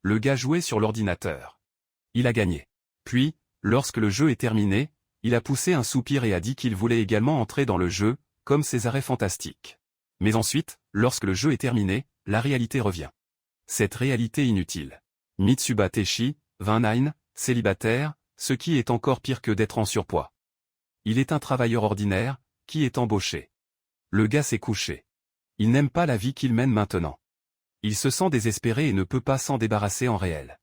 Le gars jouait sur l'ordinateur. Il a gagné. Puis, lorsque le jeu est terminé, il a poussé un soupir et a dit qu'il voulait également entrer dans le jeu, comme ces arrêts fantastiques. Mais ensuite, lorsque le jeu est terminé, la réalité revient. Cette réalité inutile. Mitsuba Taishi, 29, célibataire, ce qui est encore pire que d'être en surpoids. Il est un travailleur ordinaire, qui est embauché. Le gars s'est couché. Il n'aime pas la vie qu'il mène maintenant. Il se sent désespéré et ne peut pas s'en débarrasser en réel.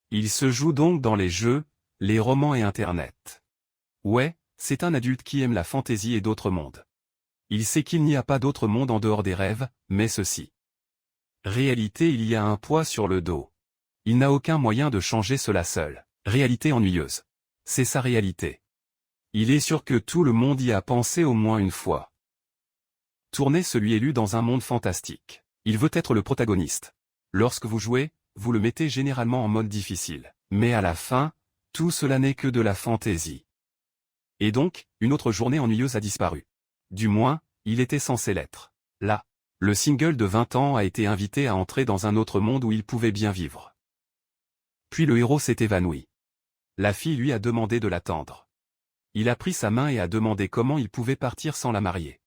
Il se joue donc dans les jeux, les romans et Internet. Ouais, c'est un adulte qui aime la fantaisie et d'autres mondes. Il sait qu'il n'y a pas d'autre monde en dehors des rêves, mais ceci. Réalité, il y a un poids sur le dos. Il n'a aucun moyen de changer cela seul. Réalité ennuyeuse. C'est sa réalité. Il est sûr que tout le monde y a pensé au moins une fois. Tournez celui élu dans un monde fantastique. Il veut être le protagoniste. Lorsque vous jouez, vous le mettez généralement en mode difficile. Mais à la fin, tout cela n'est que de la fantaisie. Et donc, une autre journée ennuyeuse a disparu. Du moins, il était censé l'être. Là, le single de 20 ans a été invité à entrer dans un autre monde où il pouvait bien vivre. Puis le héros s'est évanoui. La fille lui a demandé de l'attendre. Il a pris sa main et a demandé comment il pouvait partir sans la marier.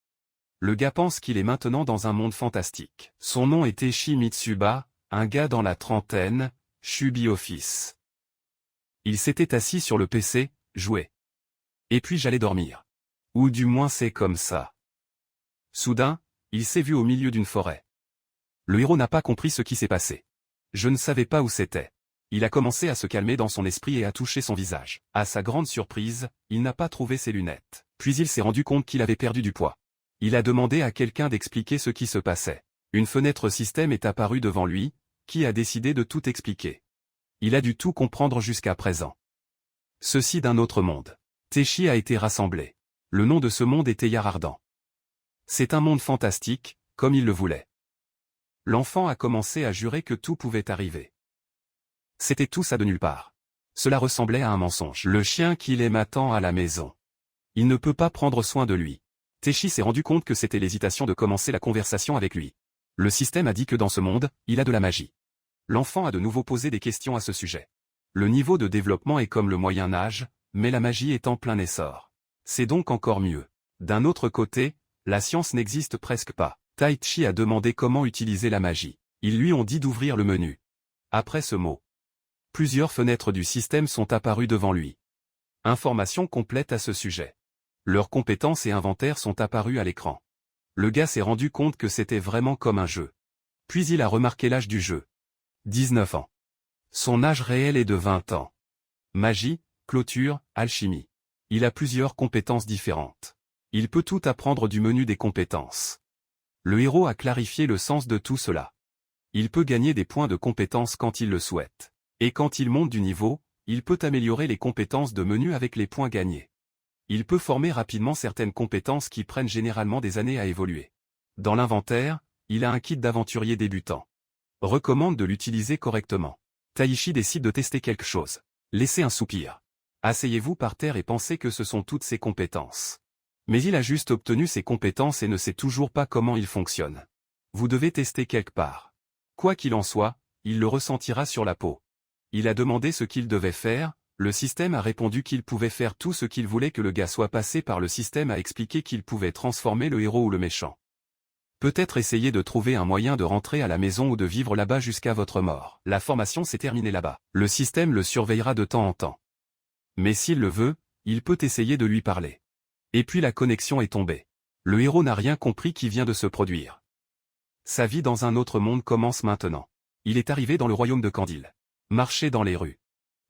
Le gars pense qu'il est maintenant dans un monde fantastique. Son nom est Taishi Mitsuba, un gars dans la trentaine, Shubi Office. Il s'était assis sur le PC, jouait. Et puis j'allais dormir. Ou du moins c'est comme ça. Soudain, il s'est vu au milieu d'une forêt. Le héros n'a pas compris ce qui s'est passé. Je ne savais pas où c'était. Il a commencé à se calmer dans son esprit et à toucher son visage. À sa grande surprise, il n'a pas trouvé ses lunettes. Puis il s'est rendu compte qu'il avait perdu du poids. Il a demandé à quelqu'un d'expliquer ce qui se passait. Une fenêtre système est apparue devant lui, qui a décidé de tout expliquer. Il a dû tout comprendre jusqu'à présent. Ceci d'un autre monde. Taishi a été rassemblé. Le nom de ce monde était Yarardan. C'est un monde fantastique, comme il le voulait. L'enfant a commencé à jurer que tout pouvait arriver. C'était tout ça de nulle part. Cela ressemblait à un mensonge. Le chien qu'il aime attend à la maison. Il ne peut pas prendre soin de lui. Taishi s'est rendu compte que c'était l'hésitation de commencer la conversation avec lui. Le système a dit que dans ce monde, il a de la magie. L'enfant a de nouveau posé des questions à ce sujet. Le niveau de développement est comme le Moyen Âge, mais la magie est en plein essor. C'est donc encore mieux. D'un autre côté, la science n'existe presque pas. Taichi a demandé comment utiliser la magie. Ils lui ont dit d'ouvrir le menu. Après ce mot, plusieurs fenêtres du système sont apparues devant lui. Informations complètes à ce sujet. Leurs compétences et inventaires sont apparus à l'écran. Le gars s'est rendu compte que c'était vraiment comme un jeu. Puis il a remarqué l'âge du jeu. 19 ans. Son âge réel est de 20 ans. Magie, clôture, alchimie. Il a plusieurs compétences différentes. Il peut tout apprendre du menu des compétences. Le héros a clarifié le sens de tout cela. Il peut gagner des points de compétences quand il le souhaite. Et quand il monte du niveau, il peut améliorer les compétences de menu avec les points gagnés. Il peut former rapidement certaines compétences qui prennent généralement des années à évoluer. Dans l'inventaire, il a un kit d'aventurier débutant. Recommande de l'utiliser correctement. Taichi décide de tester quelque chose. Laissez un soupir. Asseyez-vous par terre et pensez que ce sont toutes ses compétences. Mais il a juste obtenu ses compétences et ne sait toujours pas comment il fonctionne. Vous devez tester quelque part. Quoi qu'il en soit, il le ressentira sur la peau. Il a demandé ce qu'il devait faire. Le système a répondu qu'il pouvait faire tout ce qu'il voulait, que le gars soit passé par le système a expliqué qu'il pouvait transformer le héros ou le méchant. Peut-être essayer de trouver un moyen de rentrer à la maison ou de vivre là-bas jusqu'à votre mort. La formation s'est terminée là-bas. Le système le surveillera de temps en temps. Mais s'il le veut, il peut essayer de lui parler. Et puis la connexion est tombée. Le héros n'a rien compris qui vient de se produire. Sa vie dans un autre monde commence maintenant. Il est arrivé dans le royaume de Candil. Marché dans les rues.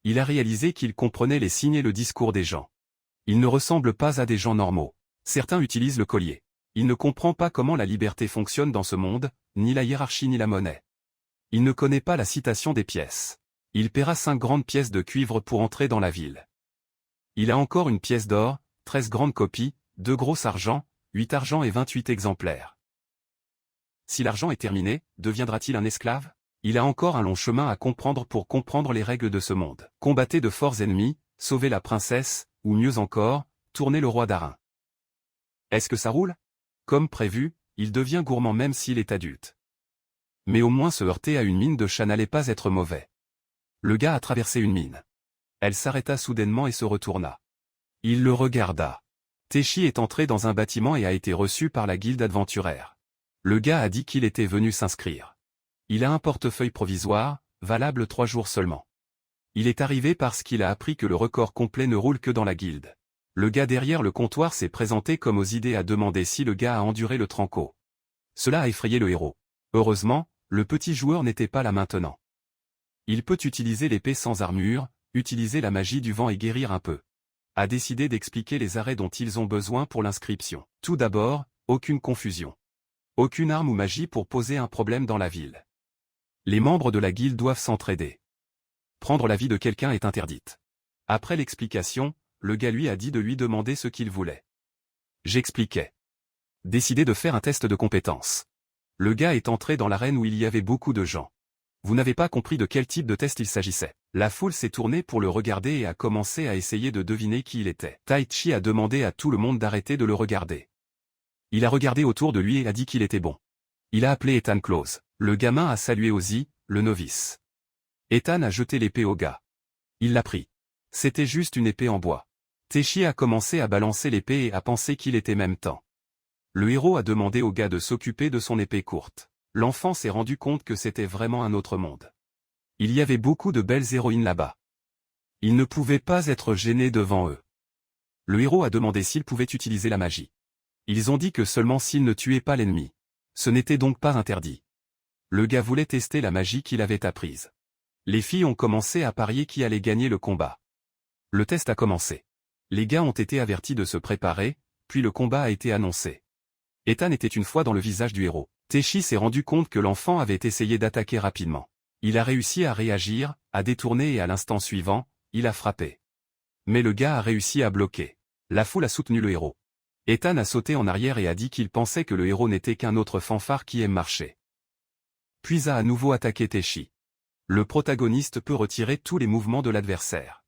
Il a réalisé qu'il comprenait les signes et le discours des gens. Il ne ressemble pas à des gens normaux. Certains utilisent le collier. Il ne comprend pas comment la liberté fonctionne dans ce monde, ni la hiérarchie ni la monnaie. Il ne connaît pas la citation des pièces. Il paiera 5 grandes pièces de cuivre pour entrer dans la ville. Il a encore une pièce d'or, 13 grandes copies, 2 gros argent, 8 argent et 28 exemplaires. Si l'argent est terminé, deviendra-t-il un esclave? Il a encore un long chemin à comprendre pour comprendre les règles de ce monde. Combattez de forts ennemis, sauvez la princesse, ou mieux encore, tournez le roi d'Arin. Est-ce que ça roule? Comme prévu, il devient gourmand même s'il est adulte. Mais au moins se heurter à une mine de chat n'allait pas être mauvais. Le gars a traversé une mine. Elle s'arrêta soudainement et se retourna. Il le regarda. Teishi est entré dans un bâtiment et a été reçu par la guilde aventuraire. Le gars a dit qu'il était venu s'inscrire. Il a un portefeuille provisoire, valable 3 jours seulement. Il est arrivé parce qu'il a appris que le record complet ne roule que dans la guilde. Le gars derrière le comptoir s'est présenté comme aux idées à demander si le gars a enduré le tranco. Cela a effrayé le héros. Heureusement, le petit joueur n'était pas là maintenant. Il peut utiliser l'épée sans armure, utiliser la magie du vent et guérir un peu. A décidé d'expliquer les arrêts dont ils ont besoin pour l'inscription. Tout d'abord, aucune confusion. Aucune arme ou magie pour poser un problème dans la ville. Les membres de la guilde doivent s'entraider. Prendre la vie de quelqu'un est interdite. Après l'explication, le gars lui a dit de lui demander ce qu'il voulait. J'expliquais. Décidé de faire un test de compétence. Le gars est entré dans l'arène où il y avait beaucoup de gens. Vous n'avez pas compris de quel type de test il s'agissait. La foule s'est tournée pour le regarder et a commencé à essayer de deviner qui il était. Taichi a demandé à tout le monde d'arrêter de le regarder. Il a regardé autour de lui et a dit qu'il était bon. Il a appelé Ethan Close. Le gamin a salué Ozzy, le novice. Ethan a jeté l'épée au gars. Il l'a pris. C'était juste une épée en bois. Teishi a commencé à balancer l'épée et a pensé qu'il était même temps. Le héros a demandé au gars de s'occuper de son épée courte. L'enfant s'est rendu compte que c'était vraiment un autre monde. Il y avait beaucoup de belles héroïnes là-bas. Il ne pouvait pas être gêné devant eux. Le héros a demandé s'ils pouvaient utiliser la magie. Ils ont dit que seulement s'ils ne tuaient pas l'ennemi. Ce n'était donc pas interdit. Le gars voulait tester la magie qu'il avait apprise. Les filles ont commencé à parier qui allait gagner le combat. Le test a commencé. Les gars ont été avertis de se préparer, puis le combat a été annoncé. Ethan était une fois dans le visage du héros. Teishi s'est rendu compte que l'enfant avait essayé d'attaquer rapidement. Il a réussi à réagir, à détourner et à l'instant suivant, il a frappé. Mais le gars a réussi à bloquer. La foule a soutenu le héros. Ethan a sauté en arrière et a dit qu'il pensait que le héros n'était qu'un autre fanfare qui aime marcher. Puis a à nouveau attaqué Teishi. Le protagoniste peut retirer tous les mouvements de l'adversaire.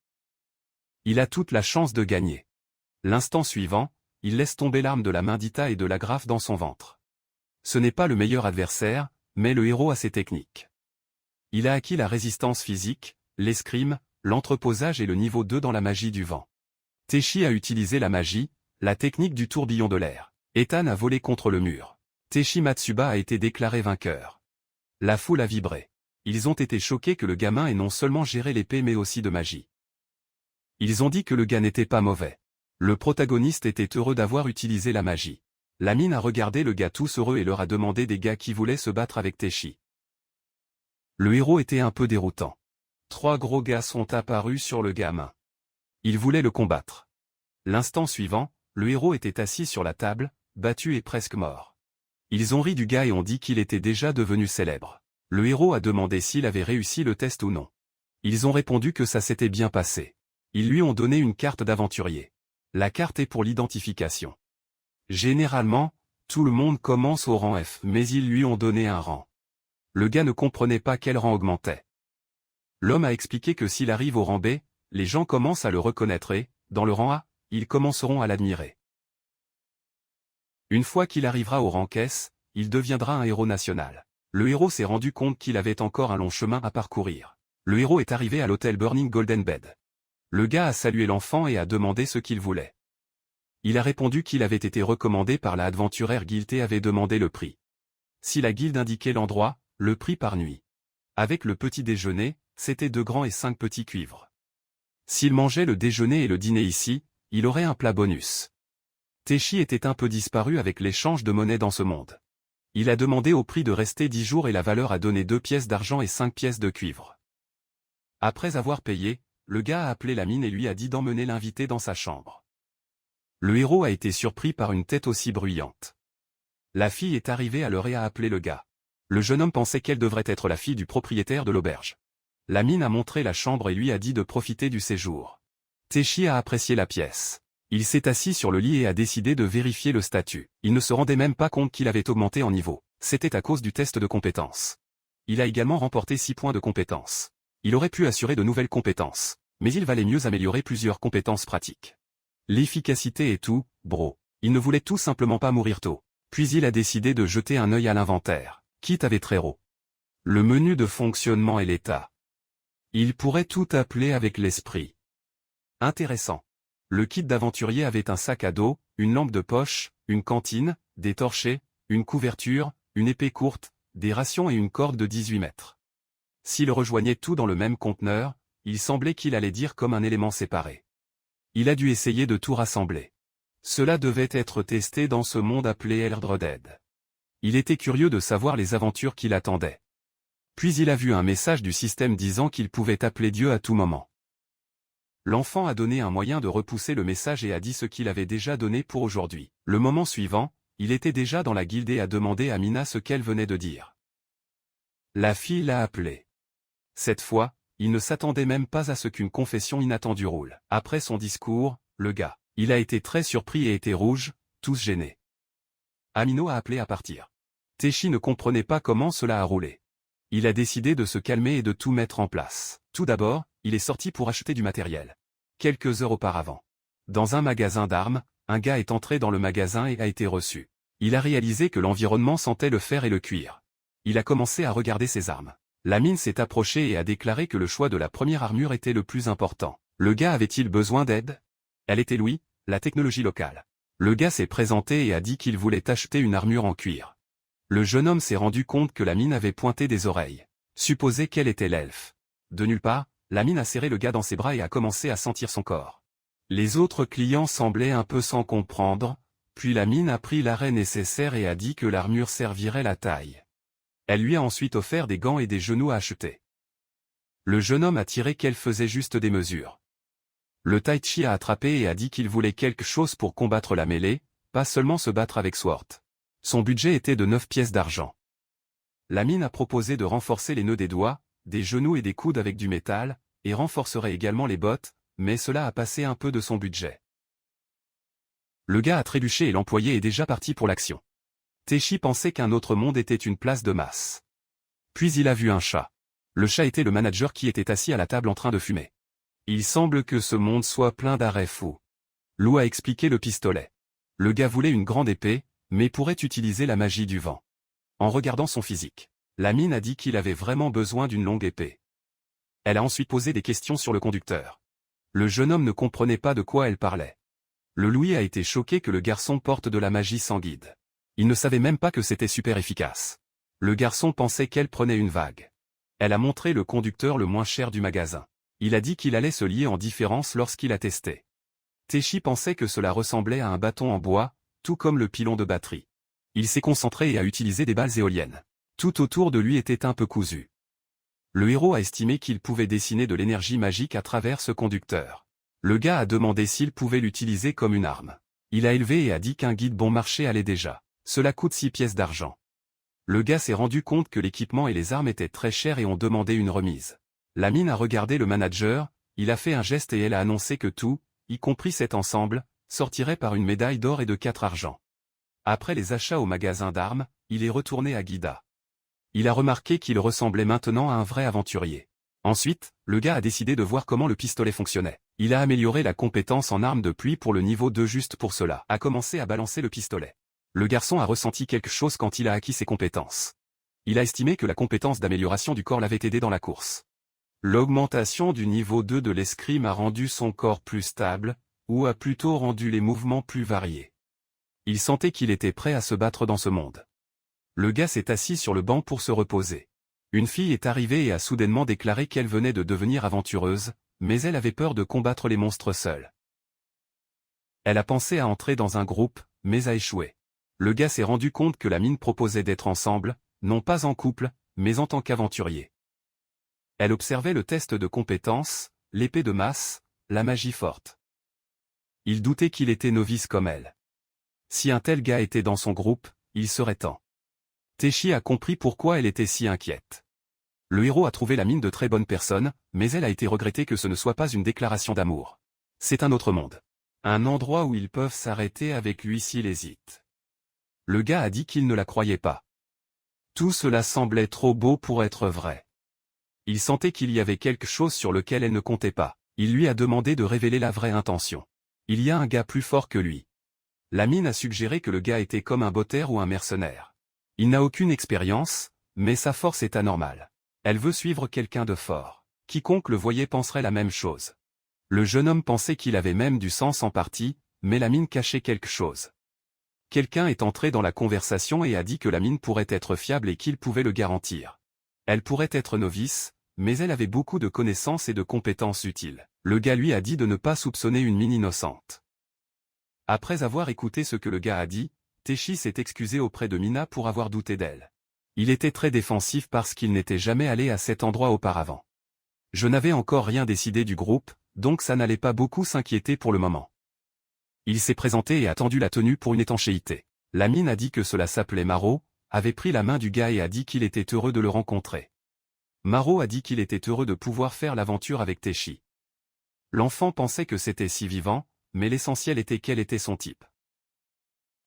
Il a toute la chance de gagner. L'instant suivant, il laisse tomber l'arme de la main d'Ita et de l'agrafe dans son ventre. Ce n'est pas le meilleur adversaire, mais le héros a ses techniques. Il a acquis la résistance physique, l'escrime, l'entreposage et le niveau 2 dans la magie du vent. Teishi a utilisé la magie, la technique du tourbillon de l'air. Ethan a volé contre le mur. Teishi Matsuba a été déclaré vainqueur. La foule a vibré. Ils ont été choqués que le gamin ait non seulement géré l'épée mais aussi de magie. Ils ont dit que le gars n'était pas mauvais. Le protagoniste était heureux d'avoir utilisé la magie. La mine a regardé le gars tous heureux et leur a demandé des gars qui voulaient se battre avec Teishi. Le héros était un peu déroutant. 3 gros gars sont apparus sur le gamin. Ils voulaient le combattre. L'instant suivant, le héros était assis sur la table, battu et presque mort. Ils ont ri du gars et ont dit qu'il était déjà devenu célèbre. Le héros a demandé s'il avait réussi le test ou non. Ils ont répondu que ça s'était bien passé. Ils lui ont donné une carte d'aventurier. La carte est pour l'identification. Généralement, tout le monde commence au rang F, mais ils lui ont donné un rang. Le gars ne comprenait pas quel rang augmentait. L'homme a expliqué que s'il arrive au rang B, les gens commencent à le reconnaître et, dans le rang A, ils commenceront à l'admirer. Une fois qu'il arrivera au rang S, il deviendra un héros national. Le héros s'est rendu compte qu'il avait encore un long chemin à parcourir. Le héros est arrivé à l'hôtel Burning Golden Bed. Le gars a salué l'enfant et a demandé ce qu'il voulait. Il a répondu qu'il avait été recommandé par la Adventuraire Guild et avait demandé le prix. Si la guilde indiquait l'endroit, le prix par nuit. Avec le petit déjeuner, c'était 2 grands et 5 petits cuivres. S'il mangeait le déjeuner et le dîner ici, il aurait un plat bonus. Teishi était un peu disparu avec l'échange de monnaie dans ce monde. Il a demandé au prix de rester 10 jours et la valeur a donné 2 pièces d'argent et 5 pièces de cuivre. Après avoir payé, le gars a appelé la mine et lui a dit d'emmener l'invité dans sa chambre. Le héros a été surpris par une tête aussi bruyante. La fille est arrivée à l'heure et a appelé le gars. Le jeune homme pensait qu'elle devrait être la fille du propriétaire de l'auberge. La mine a montré la chambre et lui a dit de profiter du séjour. Teishi a apprécié la pièce. Il s'est assis sur le lit et a décidé de vérifier le statut. Il ne se rendait même pas compte qu'il avait augmenté en niveau. C'était à cause du test de compétences. Il a également remporté 6 points de compétences. Il aurait pu assurer de nouvelles compétences, mais il valait mieux améliorer plusieurs compétences pratiques. L'efficacité est tout, bro. Il ne voulait tout simplement pas mourir tôt. Puis il a décidé de jeter un œil à l'inventaire. Kit avait très haut. Le menu de fonctionnement et l'état. Il pourrait tout appeler avec l'esprit. Intéressant. Le kit d'aventurier avait un sac à dos, une lampe de poche, une cantine, des torchets, une couverture, une épée courte, des rations et une corde de 18 mètres. S'il rejoignait tout dans le même conteneur, il semblait qu'il allait dire comme un élément séparé. Il a dû essayer de tout rassembler. Cela devait être testé dans ce monde appelé Eldreded. Il était curieux de savoir les aventures qui l'attendaient. Puis il a vu un message du système disant qu'il pouvait appeler Dieu à tout moment. L'enfant a donné un moyen de repousser le message et a dit ce qu'il avait déjà donné pour aujourd'hui. Le moment suivant, il était déjà dans la guilde et a demandé à Mina ce qu'elle venait de dire. La fille l'a appelé. Cette fois, il ne s'attendait même pas à ce qu'une confession inattendue roule. Après son discours, le gars, il a été très surpris et était rouge, tous gênés. Amino a appelé à partir. Teshi ne comprenait pas comment cela a roulé. Il a décidé de se calmer et de tout mettre en place. Tout d'abord, il est sorti pour acheter du matériel. Quelques heures auparavant. Dans un magasin d'armes, un gars est entré dans le magasin et a été reçu. Il a réalisé que l'environnement sentait le fer et le cuir. Il a commencé à regarder ses armes. La mine s'est approchée et a déclaré que le choix de la première armure était le plus important. Le gars avait-il besoin d'aide? Elle était Louis, la technologie locale. Le gars s'est présenté et a dit qu'il voulait acheter une armure en cuir. Le jeune homme s'est rendu compte que la mine avait pointé des oreilles. Supposé qu'elle était l'elfe. De nulle part, la mine a serré le gars dans ses bras et a commencé à sentir son corps. Les autres clients semblaient un peu sans comprendre, puis la mine a pris l'arrêt nécessaire et a dit que l'armure servirait la taille. Elle lui a ensuite offert des gants et des genoux à acheter. Le jeune homme a tiré qu'elle faisait juste des mesures. Le Tai Chi a attrapé et a dit qu'il voulait quelque chose pour combattre la mêlée, pas seulement se battre avec Sword. Son budget était de 9 pièces d'argent. La mine a proposé de renforcer les nœuds des doigts, des genoux et des coudes avec du métal, et renforcerait également les bottes, mais cela a passé un peu de son budget. Le gars a trébuché et l'employé est déjà parti pour l'action. Teshi pensait qu'un autre monde était une place de masse. Puis il a vu un chat. Le chat était le manager qui était assis à la table en train de fumer. Il semble que ce monde soit plein d'arrêts fous. Lou a expliqué le pistolet. Le gars voulait une grande épée, mais pourrait utiliser la magie du vent. En regardant son physique, la mine a dit qu'il avait vraiment besoin d'une longue épée. Elle a ensuite posé des questions sur le conducteur. Le jeune homme ne comprenait pas de quoi elle parlait. Le Louis a été choqué que le garçon porte de la magie sans guide. Il ne savait même pas que c'était super efficace. Le garçon pensait qu'elle prenait une vague. Elle a montré le conducteur le moins cher du magasin. Il a dit qu'il allait se lier en différence lorsqu'il a testé. Teshi pensait que cela ressemblait à un bâton en bois, tout comme le pilon de batterie. Il s'est concentré et a utilisé des balles éoliennes. Tout autour de lui était un peu cousu. Le héros a estimé qu'il pouvait dessiner de l'énergie magique à travers ce conducteur. Le gars a demandé s'il pouvait l'utiliser comme une arme. Il a élevé et a dit qu'un guide bon marché allait déjà. Cela coûte 6 pièces d'argent. Le gars s'est rendu compte que l'équipement et les armes étaient très chers et ont demandé une remise. La mine a regardé le manager, il a fait un geste et elle a annoncé que tout, y compris cet ensemble, sortirait par une médaille d'or et de 4 argent. Après les achats au magasin d'armes, il est retourné à Guida. Il a remarqué qu'il ressemblait maintenant à un vrai aventurier. Ensuite, le gars a décidé de voir comment le pistolet fonctionnait. Il a amélioré la compétence en arme de pluie pour le niveau 2 juste pour cela. A commencé à balancer le pistolet. Le garçon a ressenti quelque chose quand il a acquis ses compétences. Il a estimé que la compétence d'amélioration du corps l'avait aidé dans la course. L'augmentation du niveau 2 de l'escrime a rendu son corps plus stable, ou a plutôt rendu les mouvements plus variés. Il sentait qu'il était prêt à se battre dans ce monde. Le gars s'est assis sur le banc pour se reposer. Une fille est arrivée et a soudainement déclaré qu'elle venait de devenir aventureuse, mais elle avait peur de combattre les monstres seule. Elle a pensé à entrer dans un groupe, mais a échoué. Le gars s'est rendu compte que la mine proposait d'être ensemble, non pas en couple, mais en tant qu'aventurier. Elle observait le test de compétence, l'épée de masse, la magie forte. Il doutait qu'il était novice comme elle. Si un tel gars était dans son groupe, il serait temps. Teshi a compris pourquoi elle était si inquiète. Le héros a trouvé la mine de très bonne personne, mais elle a été regrettée que ce ne soit pas une déclaration d'amour. C'est un autre monde. Un endroit où ils peuvent s'arrêter avec lui s'il hésite. Le gars a dit qu'il ne la croyait pas. Tout cela semblait trop beau pour être vrai. Il sentait qu'il y avait quelque chose sur lequel elle ne comptait pas. Il lui a demandé de révéler la vraie intention. Il y a un gars plus fort que lui. La mine a suggéré que le gars était comme un botteur ou un mercenaire. Il n'a aucune expérience, Mais sa force est anormale. Elle veut suivre quelqu'un de fort. Quiconque le voyait penserait la même chose. Le jeune homme pensait qu'il avait même du sens en partie, mais la mine cachait quelque chose. Quelqu'un est entré dans la conversation et a dit que la mine pourrait être fiable et qu'il pouvait le garantir. Elle pourrait être novice, mais elle avait beaucoup de connaissances et de compétences utiles. Le gars lui a dit de ne pas soupçonner une mine innocente. Après avoir écouté ce que le gars a dit, Teshi s'est excusé auprès de Mina pour avoir douté d'elle. Il était très défensif parce qu'il n'était jamais allé à cet endroit auparavant. Je n'avais encore rien décidé du groupe, donc ça n'allait pas beaucoup s'inquiéter pour le moment. Il s'est présenté et a tendu la tenue pour une étanchéité. La mine a dit que cela s'appelait Maro, avait pris la main du gars et a dit qu'il était heureux de le rencontrer. Maro a dit qu'il était heureux de pouvoir faire l'aventure avec Teshi. L'enfant pensait que c'était si vivant, mais l'essentiel était quel était son type.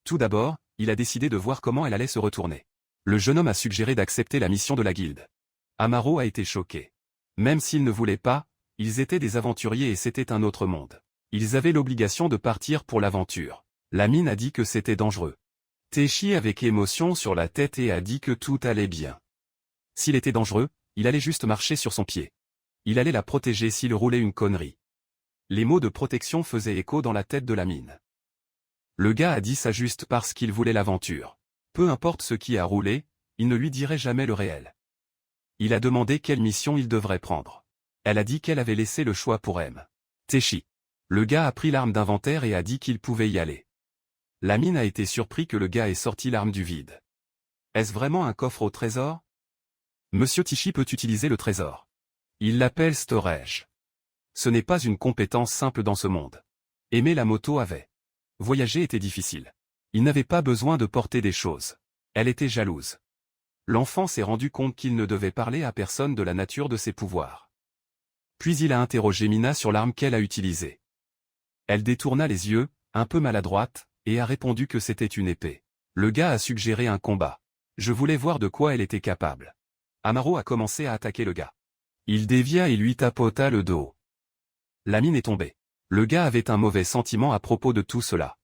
Tout d'abord, il a décidé de voir comment elle allait se retourner. Le jeune homme a suggéré d'accepter la mission de la guilde. Amaro a été choqué. Même s'ils ne voulaient pas, ils étaient des aventuriers et c'était un autre monde. Ils avaient l'obligation de partir pour l'aventure. La mine a dit que c'était dangereux. Teshi avec émotion sur la tête et a dit que tout allait bien. S'il était dangereux, il allait juste marcher sur son pied. Il allait la protéger s'il roulait une connerie. Les mots de protection faisaient écho dans la tête de la mine. Le gars a dit ça juste parce qu'il voulait l'aventure. Peu importe ce qui a roulé, il ne lui dirait jamais le réel. Il a demandé quelle mission il devrait prendre. Elle a dit qu'elle avait laissé le choix pour M. Teshi. Le gars a pris l'arme d'inventaire et a dit qu'il pouvait y aller. La mine a été surpris que le gars ait sorti l'arme du vide. Est-ce vraiment un coffre au trésor? Monsieur Teshi peut utiliser le trésor. Il l'appelle storage. Ce n'est pas une compétence simple dans ce monde. Aimer la moto avait. Voyager était difficile. Il n'avait pas besoin de porter des choses. Elle était jalouse. L'enfant s'est rendu compte qu'il ne devait parler à personne de la nature de ses pouvoirs. Puis il a interrogé Mina sur l'arme qu'elle a utilisée. Elle détourna les yeux, un peu maladroite, et a répondu que c'était une épée. Le gars a suggéré un combat. Je voulais voir de quoi elle était capable. Amaro a commencé à attaquer le gars. Il dévia et lui tapota le dos. La mine est tombée. Le gars avait un mauvais sentiment à propos de tout cela.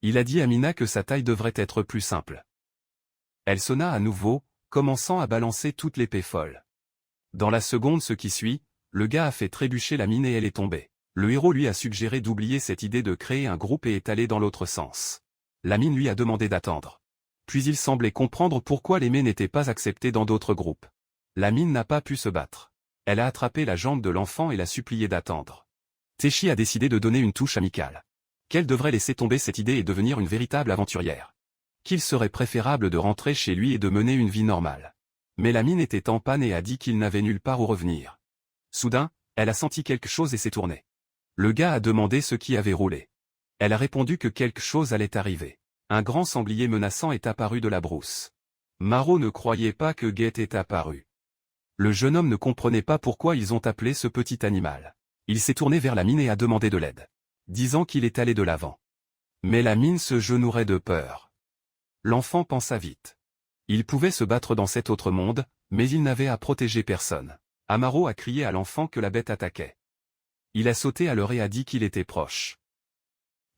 Il a dit à Mina que sa taille devrait être plus simple. Elle sonna à nouveau, commençant à balancer toute l'épée folle. Dans la seconde ce qui suit, le gars a fait trébucher la mine et elle est tombée. Le héros lui a suggéré d'oublier cette idée de créer un groupe et est allé dans l'autre sens. La mine lui a demandé d'attendre. Puis il semblait comprendre pourquoi les mets n'étaient pas acceptés dans d'autres groupes. La mine n'a pas pu se battre. Elle a attrapé la jambe de l'enfant et l'a supplié d'attendre. Teshi a décidé de donner une touche amicale. Qu'elle devrait laisser tomber cette idée et devenir une véritable aventurière. Qu'il serait préférable de rentrer chez lui et de mener une vie normale. Mais la mine était en panne et a dit qu'il n'avait nulle part où revenir. Soudain, elle a senti quelque chose et s'est tournée. Le gars a demandé ce qui avait roulé. Elle a répondu que quelque chose allait arriver. Un grand sanglier menaçant est apparu de la brousse. Maro ne croyait pas que Get est apparu. Le jeune homme ne comprenait pas pourquoi ils ont appelé ce petit animal. Il s'est tourné vers la mine et a demandé de l'aide, disant qu'il est allé de l'avant. Mais la mine se genouillait de peur. L'enfant pensa vite. Il pouvait se battre dans cet autre monde, mais il n'avait à protéger personne. Amaro a crié à l'enfant que la bête attaquait. Il a sauté à l'heure et a dit qu'il était proche.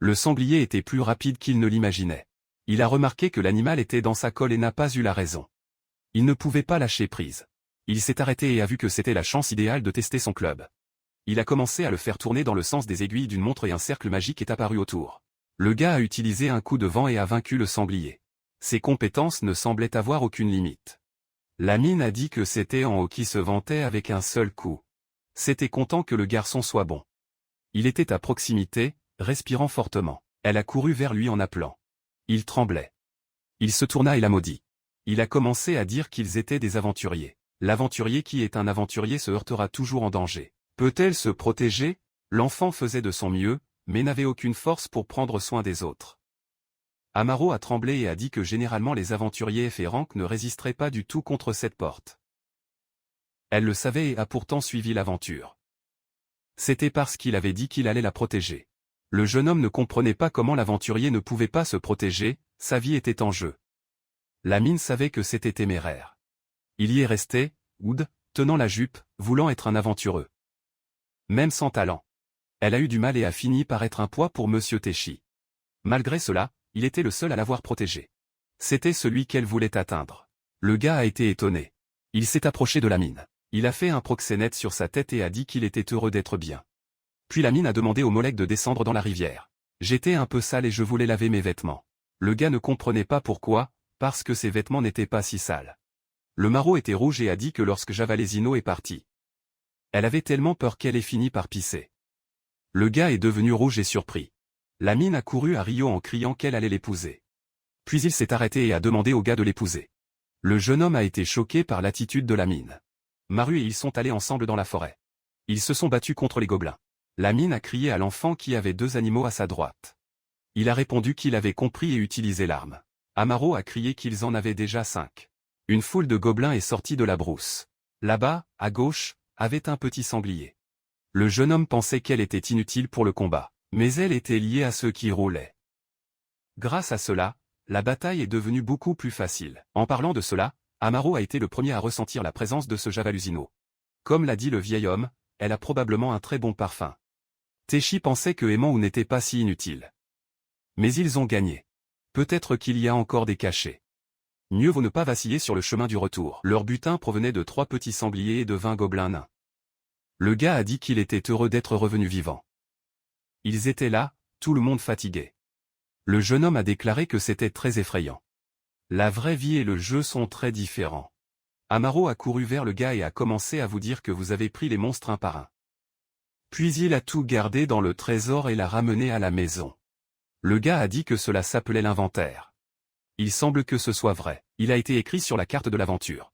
Le sanglier était plus rapide qu'il ne l'imaginait. Il a remarqué que l'animal était dans sa colle et n'a pas eu la raison. Il ne pouvait pas lâcher prise. Il s'est arrêté et a vu que c'était la chance idéale de tester son club. Il a commencé à le faire tourner dans le sens des aiguilles d'une montre et un cercle magique est apparu autour. Le gars a utilisé un coup de vent et a vaincu le sanglier. Ses compétences ne semblaient avoir aucune limite. La mine a dit que c'était en haut qui se vantait avec un seul coup. C'était content que le garçon soit bon. Il était à proximité, respirant fortement. Elle a couru vers lui en appelant. Il tremblait. Il se tourna et la maudit. Il a commencé à dire qu'ils étaient des aventuriers. L'aventurier qui est un aventurier se heurtera toujours en danger. Peut-elle se protéger? L'enfant faisait de son mieux, mais n'avait aucune force pour prendre soin des autres. Amaro a tremblé et a dit que généralement les aventuriers F et rank ne résisteraient pas du tout contre cette porte. Elle le savait et a pourtant suivi l'aventure. C'était parce qu'il avait dit qu'il allait la protéger. Le jeune homme ne comprenait pas comment l'aventurier ne pouvait pas se protéger, sa vie était en jeu. La mine savait que c'était téméraire. Il y est resté, Wood, tenant la jupe, voulant être un aventureux. Même sans talent. Elle a eu du mal et a fini par être un poids pour Monsieur Teshi. Malgré cela, il était le seul à l'avoir protégée. C'était celui qu'elle voulait atteindre. Le gars a été étonné. Il s'est approché de la mine. Il a fait un proxénète sur sa tête et a dit qu'il était heureux d'être bien. Puis la mine a demandé au Molek de descendre dans la rivière. J'étais un peu sale et je voulais laver mes vêtements. Le gars ne comprenait pas pourquoi, parce que ses vêtements n'étaient pas si sales. Le maraud était rouge et a dit que lorsque Javalésino est parti, elle avait tellement peur qu'elle ait fini par pisser. Le gars est devenu rouge et surpris. La mine a couru à Rio en criant qu'elle allait l'épouser. Puis il s'est arrêté et a demandé au gars de l'épouser. Le jeune homme a été choqué par l'attitude de la mine. Maru et ils sont allés ensemble dans la forêt. Ils se sont battus contre les gobelins. La mine a crié à l'enfant qui avait 2 animaux à sa droite. Il a répondu qu'il avait compris et utilisé l'arme. Amaro a crié qu'ils en avaient déjà 5. Une foule de gobelins est sortie de la brousse. Là-bas, à gauche, avait un petit sanglier. Le jeune homme pensait qu'elle était inutile pour le combat, mais elle était liée à ceux qui roulaient. Grâce à cela, la bataille est devenue beaucoup plus facile. En parlant de cela, Amaro a été le premier à ressentir la présence de ce Javalésino. Comme l'a dit le vieil homme, elle a probablement un très bon parfum. Téchi pensait que Aimant n'était pas si inutile. Mais ils ont gagné. Peut-être qu'il y a encore des cachets. Mieux vaut ne pas vaciller sur le chemin du retour. Leur butin provenait de 3 petits sangliers et de 20 gobelins nains. Le gars a dit qu'il était heureux d'être revenu vivant. Ils étaient là, tout le monde fatigué. Le jeune homme a déclaré que c'était très effrayant. La vraie vie et le jeu sont très différents. Amaro a couru vers le gars et a commencé à vous dire que vous avez pris les monstres un par un. Puis il a tout gardé dans le trésor et l'a ramené à la maison. Le gars a dit que cela s'appelait l'inventaire. Il semble que ce soit vrai. Il a été écrit sur la carte de l'aventure.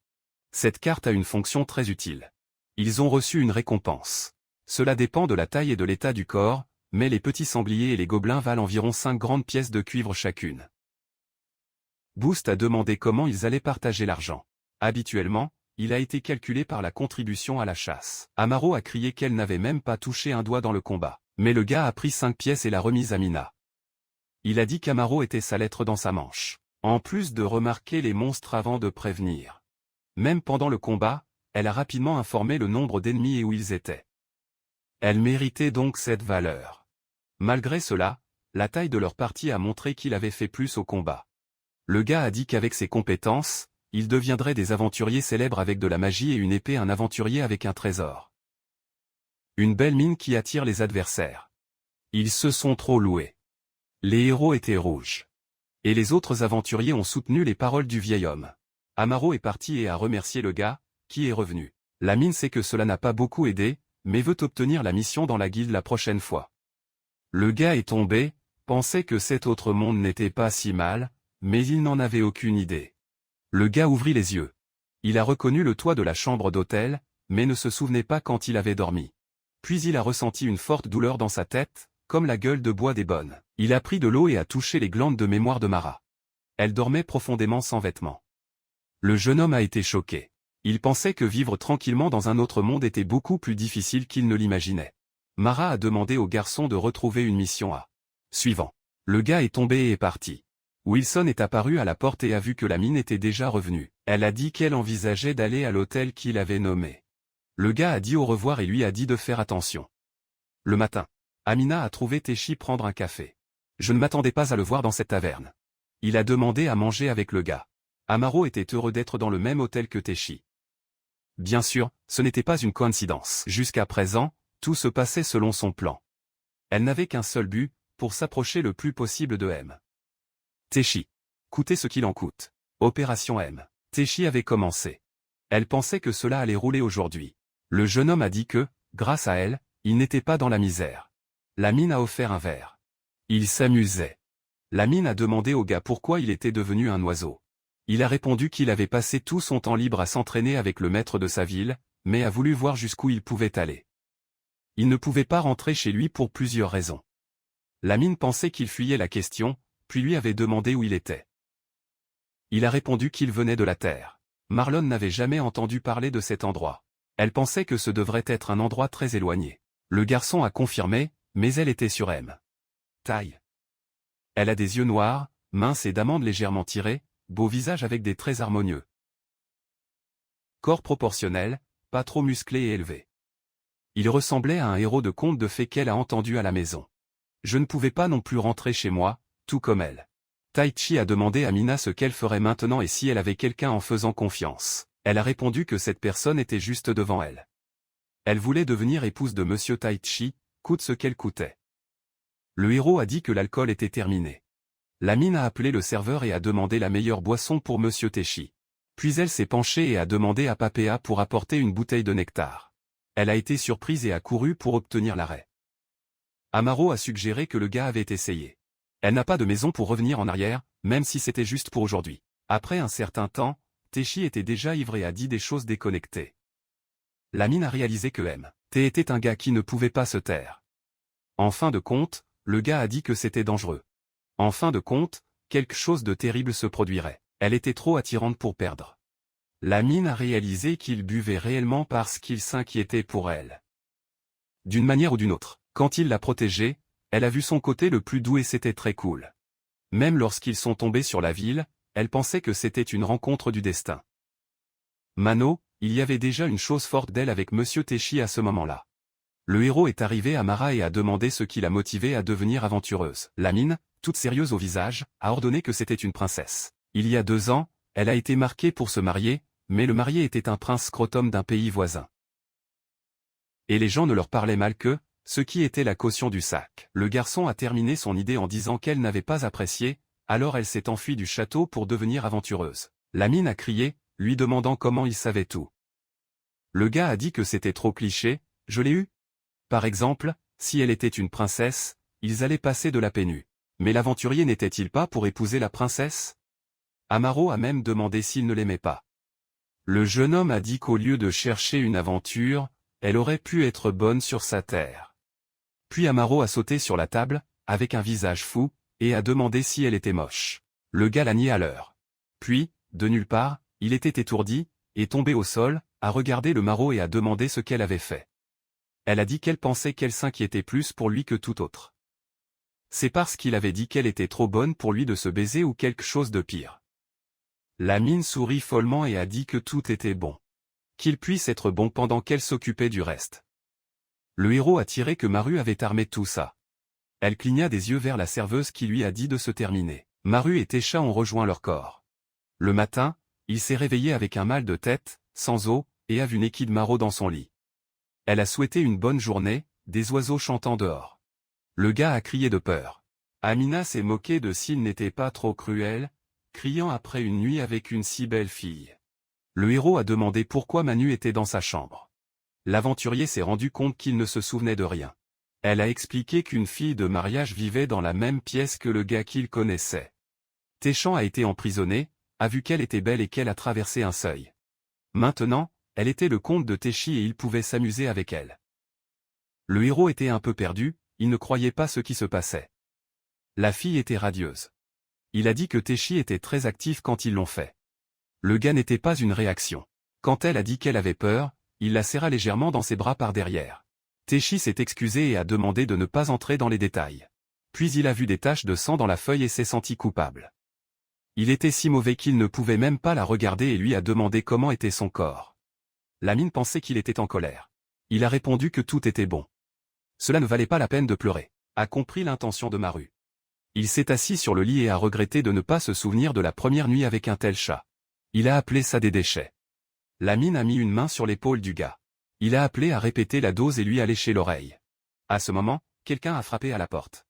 Cette carte a une fonction très utile. Ils ont reçu une récompense. Cela dépend de la taille et de l'état du corps, mais les petits sangliers et les gobelins valent environ 5 grandes pièces de cuivre chacune. Boost a demandé comment ils allaient partager l'argent. Habituellement, il a été calculé par la contribution à la chasse. Amaro a crié qu'elle n'avait même pas touché un doigt dans le combat. Mais le gars a pris 5 pièces et l'a remise à Mina. Il a dit qu'Amaro était sa lettre dans sa manche. En plus de remarquer les monstres avant de prévenir. Même pendant le combat, elle a rapidement informé le nombre d'ennemis et où ils étaient. Elle méritait donc cette valeur. Malgré cela, la taille de leur partie a montré qu'il avait fait plus au combat. Le gars a dit qu'avec ses compétences, il deviendrait des aventuriers célèbres avec de la magie et une épée, un aventurier avec un trésor. Une belle mine qui attire les adversaires. Ils se sont trop loués. Les héros étaient rouges. Et les autres aventuriers ont soutenu les paroles du vieil homme. Amaro est parti et a remercié le gars, qui est revenu. La mine sait que cela n'a pas beaucoup aidé, mais veut obtenir la mission dans la guilde la prochaine fois. Le gars est tombé, pensait que cet autre monde n'était pas si mal, mais il n'en avait aucune idée. Le gars ouvrit les yeux. Il a reconnu le toit de la chambre d'hôtel, mais ne se souvenait pas quand il avait dormi. Puis il a ressenti une forte douleur dans sa tête, comme la gueule de bois des bonnes. Il a pris de l'eau et a touché les glandes de mémoire de Mara. Elle dormait profondément sans vêtements. Le jeune homme a été choqué. Il pensait que vivre tranquillement dans un autre monde était beaucoup plus difficile qu'il ne l'imaginait. Mara a demandé au garçon de retrouver une mission à. Suivant. Le gars est tombé et est parti. Wilson est apparu à la porte et a vu que la mine était déjà revenue. Elle a dit qu'elle envisageait d'aller à l'hôtel qu'il avait nommé. Le gars a dit au revoir et lui a dit de faire attention. Le matin, Amina a trouvé Téchi prendre un café. Je ne m'attendais pas à le voir dans cette taverne. Il a demandé à manger avec le gars. Amaro était heureux d'être dans le même hôtel que Téchi. Bien sûr, ce n'était pas une coïncidence. Jusqu'à présent, tout se passait selon son plan. Elle n'avait qu'un seul but, pour s'approcher le plus possible de M. Téchi. Coûtez ce qu'il en coûte. Opération M. Téchi avait commencé. Elle pensait que cela allait rouler aujourd'hui. Le jeune homme a dit que, grâce à elle, il n'était pas dans la misère. La mine a offert un verre. Il s'amusait. La mine a demandé au gars pourquoi il était devenu un oiseau. Il a répondu qu'il avait passé tout son temps libre à s'entraîner avec le maître de sa ville, mais a voulu voir jusqu'où il pouvait aller. Il ne pouvait pas rentrer chez lui pour plusieurs raisons. La mine pensait qu'il fuyait la question, puis lui avait demandé où il était. Il a répondu qu'il venait de la Terre. Marlon n'avait jamais entendu parler de cet endroit. Elle pensait que ce devrait être un endroit très éloigné. Le garçon a confirmé, mais elle était sur M. Taille. Elle a des yeux noirs, minces et d'amandes légèrement tirées, beau visage avec des traits harmonieux. Corps proportionnel, pas trop musclé et élevé. Il ressemblait à un héros de conte de fées qu'elle a entendu à la maison. Je ne pouvais pas non plus rentrer chez moi, tout comme elle. Taichi a demandé à Mina ce qu'elle ferait maintenant et si elle avait quelqu'un en faisant confiance. Elle a répondu que cette personne était juste devant elle. Elle voulait devenir épouse de Monsieur Taichi, coûte ce qu'elle coûtait. Le héros a dit que l'alcool était terminé. La mine a appelé le serveur et a demandé la meilleure boisson pour Monsieur Taichi. Puis elle s'est penchée et a demandé à Papéa pour apporter une bouteille de nectar. Elle a été surprise et a couru pour obtenir l'arrêt. Amaro a suggéré que le gars avait essayé. Elle n'a pas de maison pour revenir en arrière, même si c'était juste pour aujourd'hui. Après un certain temps, Taichi était déjà ivre et a dit des choses déconnectées. La mine a réalisé que M.T. était un gars qui ne pouvait pas se taire. En fin de compte, le gars a dit que c'était dangereux. En fin de compte, quelque chose de terrible se produirait. Elle était trop attirante pour perdre. La mine a réalisé qu'il buvait réellement parce qu'il s'inquiétait pour elle. D'une manière ou d'une autre, quand il l'a protégée, elle a vu son côté le plus doux et c'était très cool. Même lorsqu'ils sont tombés sur la ville, elle pensait que c'était une rencontre du destin. Mano, il y avait déjà une chose forte d'elle avec Monsieur Taichi à ce moment-là. Le héros est arrivé à Mara et a demandé ce qui l'a motivée à devenir aventureuse. La mine, toute sérieuse au visage, a ordonné que c'était une princesse. Il y a 2 ans, elle a été marquée pour se marier, mais le marié était un prince scrotum d'un pays voisin. Et les gens ne leur parlaient mal que, ce qui était la caution du sac. Le garçon a terminé son idée en disant qu'elle n'avait pas apprécié, alors elle s'est enfuie du château pour devenir aventureuse. La mine a crié, lui demandant comment il savait tout. Le gars a dit que c'était trop cliché, je l'ai eu. Par exemple, si elle était une princesse, ils allaient passer de la pénu. Mais l'aventurier n'était-il pas pour épouser la princesse? Amaro a même demandé s'il ne l'aimait pas. Le jeune homme a dit qu'au lieu de chercher une aventure, elle aurait pu être bonne sur sa terre. Puis Amaro a sauté sur la table, avec un visage fou, et a demandé si elle était moche. Le gars l'a nié à l'heure. Puis, de nulle part, il était étourdi, est tombé au sol, a regardé le maraud et a demandé ce qu'elle avait fait. Elle a dit qu'elle pensait qu'elle s'inquiétait plus pour lui que tout autre. C'est parce qu'il avait dit qu'elle était trop bonne pour lui de se baiser ou quelque chose de pire. La mine sourit follement et a dit que tout était bon. Qu'il puisse être bon pendant qu'elle s'occupait du reste. Le héros a tiré que Maru avait armé tout ça. Elle cligna des yeux vers la serveuse qui lui a dit de se terminer. Maru et Tesha ont rejoint leur corps. Le matin, il s'est réveillé avec un mal de tête, sans eau, et a vu Neki de Maro dans son lit. Elle a souhaité une bonne journée, des oiseaux chantant dehors. Le gars a crié de peur. Amina s'est moquée de s'il n'était pas trop cruel, criant après une nuit avec une si belle fille. Le héros a demandé pourquoi Manu était dans sa chambre. L'aventurier s'est rendu compte qu'il ne se souvenait de rien. Elle a expliqué qu'une fille de mariage vivait dans la même pièce que le gars qu'il connaissait. Téchan a été emprisonné, a vu qu'elle était belle et qu'elle a traversé un seuil. Maintenant, elle était le comte de Taichi et il pouvait s'amuser avec elle. Le héros était un peu perdu, il ne croyait pas ce qui se passait. La fille était radieuse. Il a dit que Taichi était très actif quand ils l'ont fait. Le gars n'était pas une réaction. Quand elle a dit qu'elle avait peur, il la serra légèrement dans ses bras par derrière. Taichi s'est excusé et a demandé de ne pas entrer dans les détails. Puis il a vu des taches de sang dans la feuille et s'est senti coupable. Il était si mauvais qu'il ne pouvait même pas la regarder et lui a demandé comment était son corps. La mine pensait qu'il était en colère. Il a répondu que tout était bon. Cela ne valait pas la peine de pleurer. A compris l'intention de Maru. Il s'est assis sur le lit et a regretté de ne pas se souvenir de la première nuit avec un tel chat. Il a appelé ça des déchets. La mine a mis une main sur l'épaule du gars. Il a appelé à répéter la dose et lui a léché l'oreille. À ce moment, quelqu'un a frappé à la porte.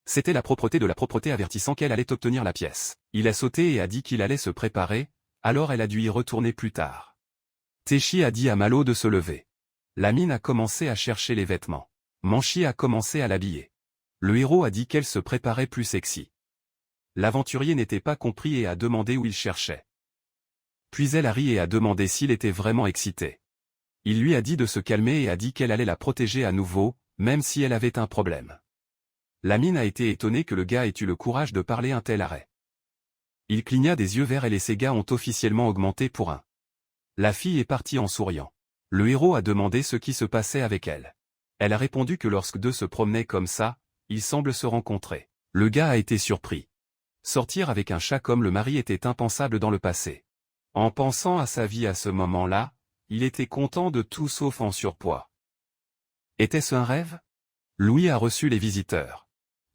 C'était la propreté de la propreté avertissant qu'elle allait obtenir la pièce. Il a sauté et a dit qu'il allait se préparer, alors elle a dû y retourner plus tard. Taichi a dit à Malo de se lever. La mine a commencé à chercher les vêtements. Manchi a commencé à l'habiller. Le héros a dit qu'elle se préparait plus sexy. L'aventurier n'était pas compris et a demandé où il cherchait. Puis elle a ri et a demandé s'il était vraiment excité. Il lui a dit de se calmer et a dit qu'elle allait la protéger à nouveau, même si elle avait un problème. La mine a été étonnée que le gars ait eu le courage de parler un tel arrêt. Il cligna des yeux vers elle et ses gars ont officiellement augmenté pour 1. La fille est partie en souriant. Le héros a demandé ce qui se passait avec elle. Elle a répondu que lorsque deux se promenaient comme ça, ils semblent se rencontrer. Le gars a été surpris. Sortir avec un chat comme le mari était impensable dans le passé. En pensant à sa vie à ce moment-là, il était content de tout sauf en surpoids. Était-ce un rêve? Louis a reçu les visiteurs.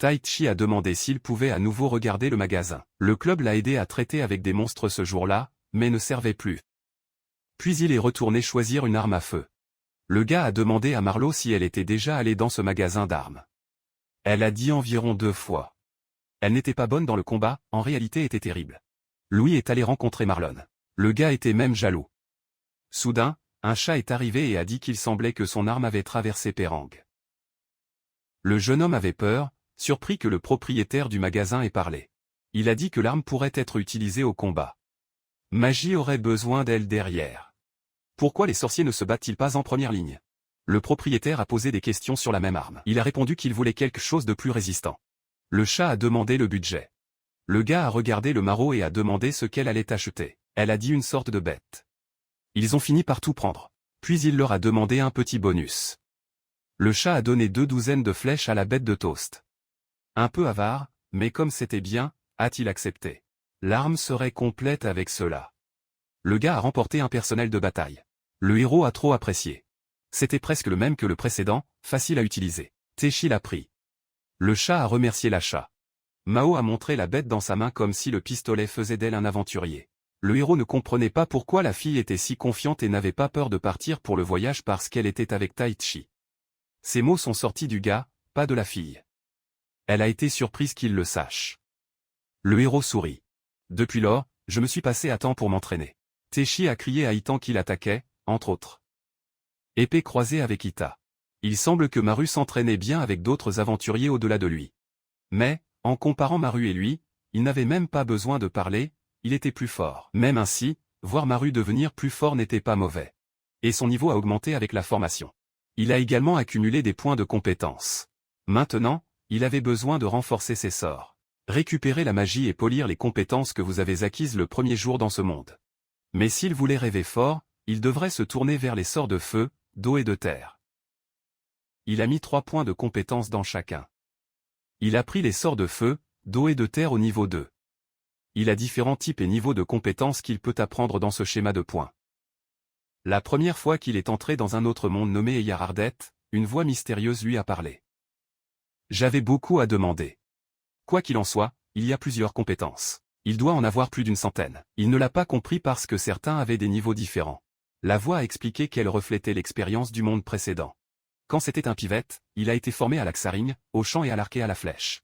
Taichi a demandé s'il pouvait à nouveau regarder le magasin. Le club l'a aidé à traiter avec des monstres ce jour-là, mais ne servait plus. Puis il est retourné choisir une arme à feu. Le gars a demandé à Marlo si elle était déjà allée dans ce magasin d'armes. Elle a dit environ 2 fois. Elle n'était pas bonne dans le combat, en réalité était terrible. Louis est allé rencontrer Marlon. Le gars était même jaloux. Soudain, un chat est arrivé et a dit qu'il semblait que son arme avait traversé Perang. Le jeune homme avait peur, surpris que le propriétaire du magasin ait parlé. Il a dit que l'arme pourrait être utilisée au combat. Magie aurait besoin d'elle derrière. Pourquoi les sorciers ne se battent-ils pas en première ligne? Le propriétaire a posé des questions sur la même arme. Il a répondu qu'il voulait quelque chose de plus résistant. Le chat a demandé le budget. Le gars a regardé le maraud et a demandé ce qu'elle allait acheter. Elle a dit une sorte de bête. Ils ont fini par tout prendre. Puis il leur a demandé un petit bonus. Le chat a donné 2 douzaines de flèches à la bête de toast. Un peu avare, mais comme c'était bien, a-t-il accepté. L'arme serait complète avec cela. Le gars a remporté un personnel de bataille. Le héros a trop apprécié. C'était presque le même que le précédent, facile à utiliser. Taichi l'a pris. Le chat a remercié l'achat. Mao a montré la bête dans sa main comme si le pistolet faisait d'elle un aventurier. Le héros ne comprenait pas pourquoi la fille était si confiante et n'avait pas peur de partir pour le voyage parce qu'elle était avec Taichi. Ces mots sont sortis du gars, pas de la fille. Elle a été surprise qu'il le sache. Le héros sourit. Depuis lors, je me suis passé à temps pour m'entraîner. Taichi a crié à Itan qu'il attaquait, entre autres. Épée croisée avec Ita. Il semble que Maru s'entraînait bien avec d'autres aventuriers au-delà de lui. Mais, en comparant Maru et lui, il n'avait même pas besoin de parler, il était plus fort. Même ainsi, voir Maru devenir plus fort n'était pas mauvais. Et son niveau a augmenté avec la formation. Il a également accumulé des points de compétence. Maintenant, il avait besoin de renforcer ses sorts. Récupérer la magie et polir les compétences que vous avez acquises le premier jour dans ce monde. Mais s'il voulait rêver fort, il devrait se tourner vers les sorts de feu, d'eau et de terre. Il a mis 3 points de compétence dans chacun. Il a pris les sorts de feu, d'eau et de terre au niveau 2. Il a différents types et niveaux de compétences qu'il peut apprendre dans ce schéma de points. La première fois qu'il est entré dans un autre monde nommé Eyarardet, une voix mystérieuse lui a parlé. J'avais beaucoup à demander. Quoi qu'il en soit, il y a plusieurs compétences. Il doit en avoir plus d'une centaine. Il ne l'a pas compris parce que certains avaient des niveaux différents. La voix a expliqué qu'elle reflétait l'expérience du monde précédent. Quand c'était un pivette, il a été formé à l'axaring, au champ et à l'arc et à la flèche.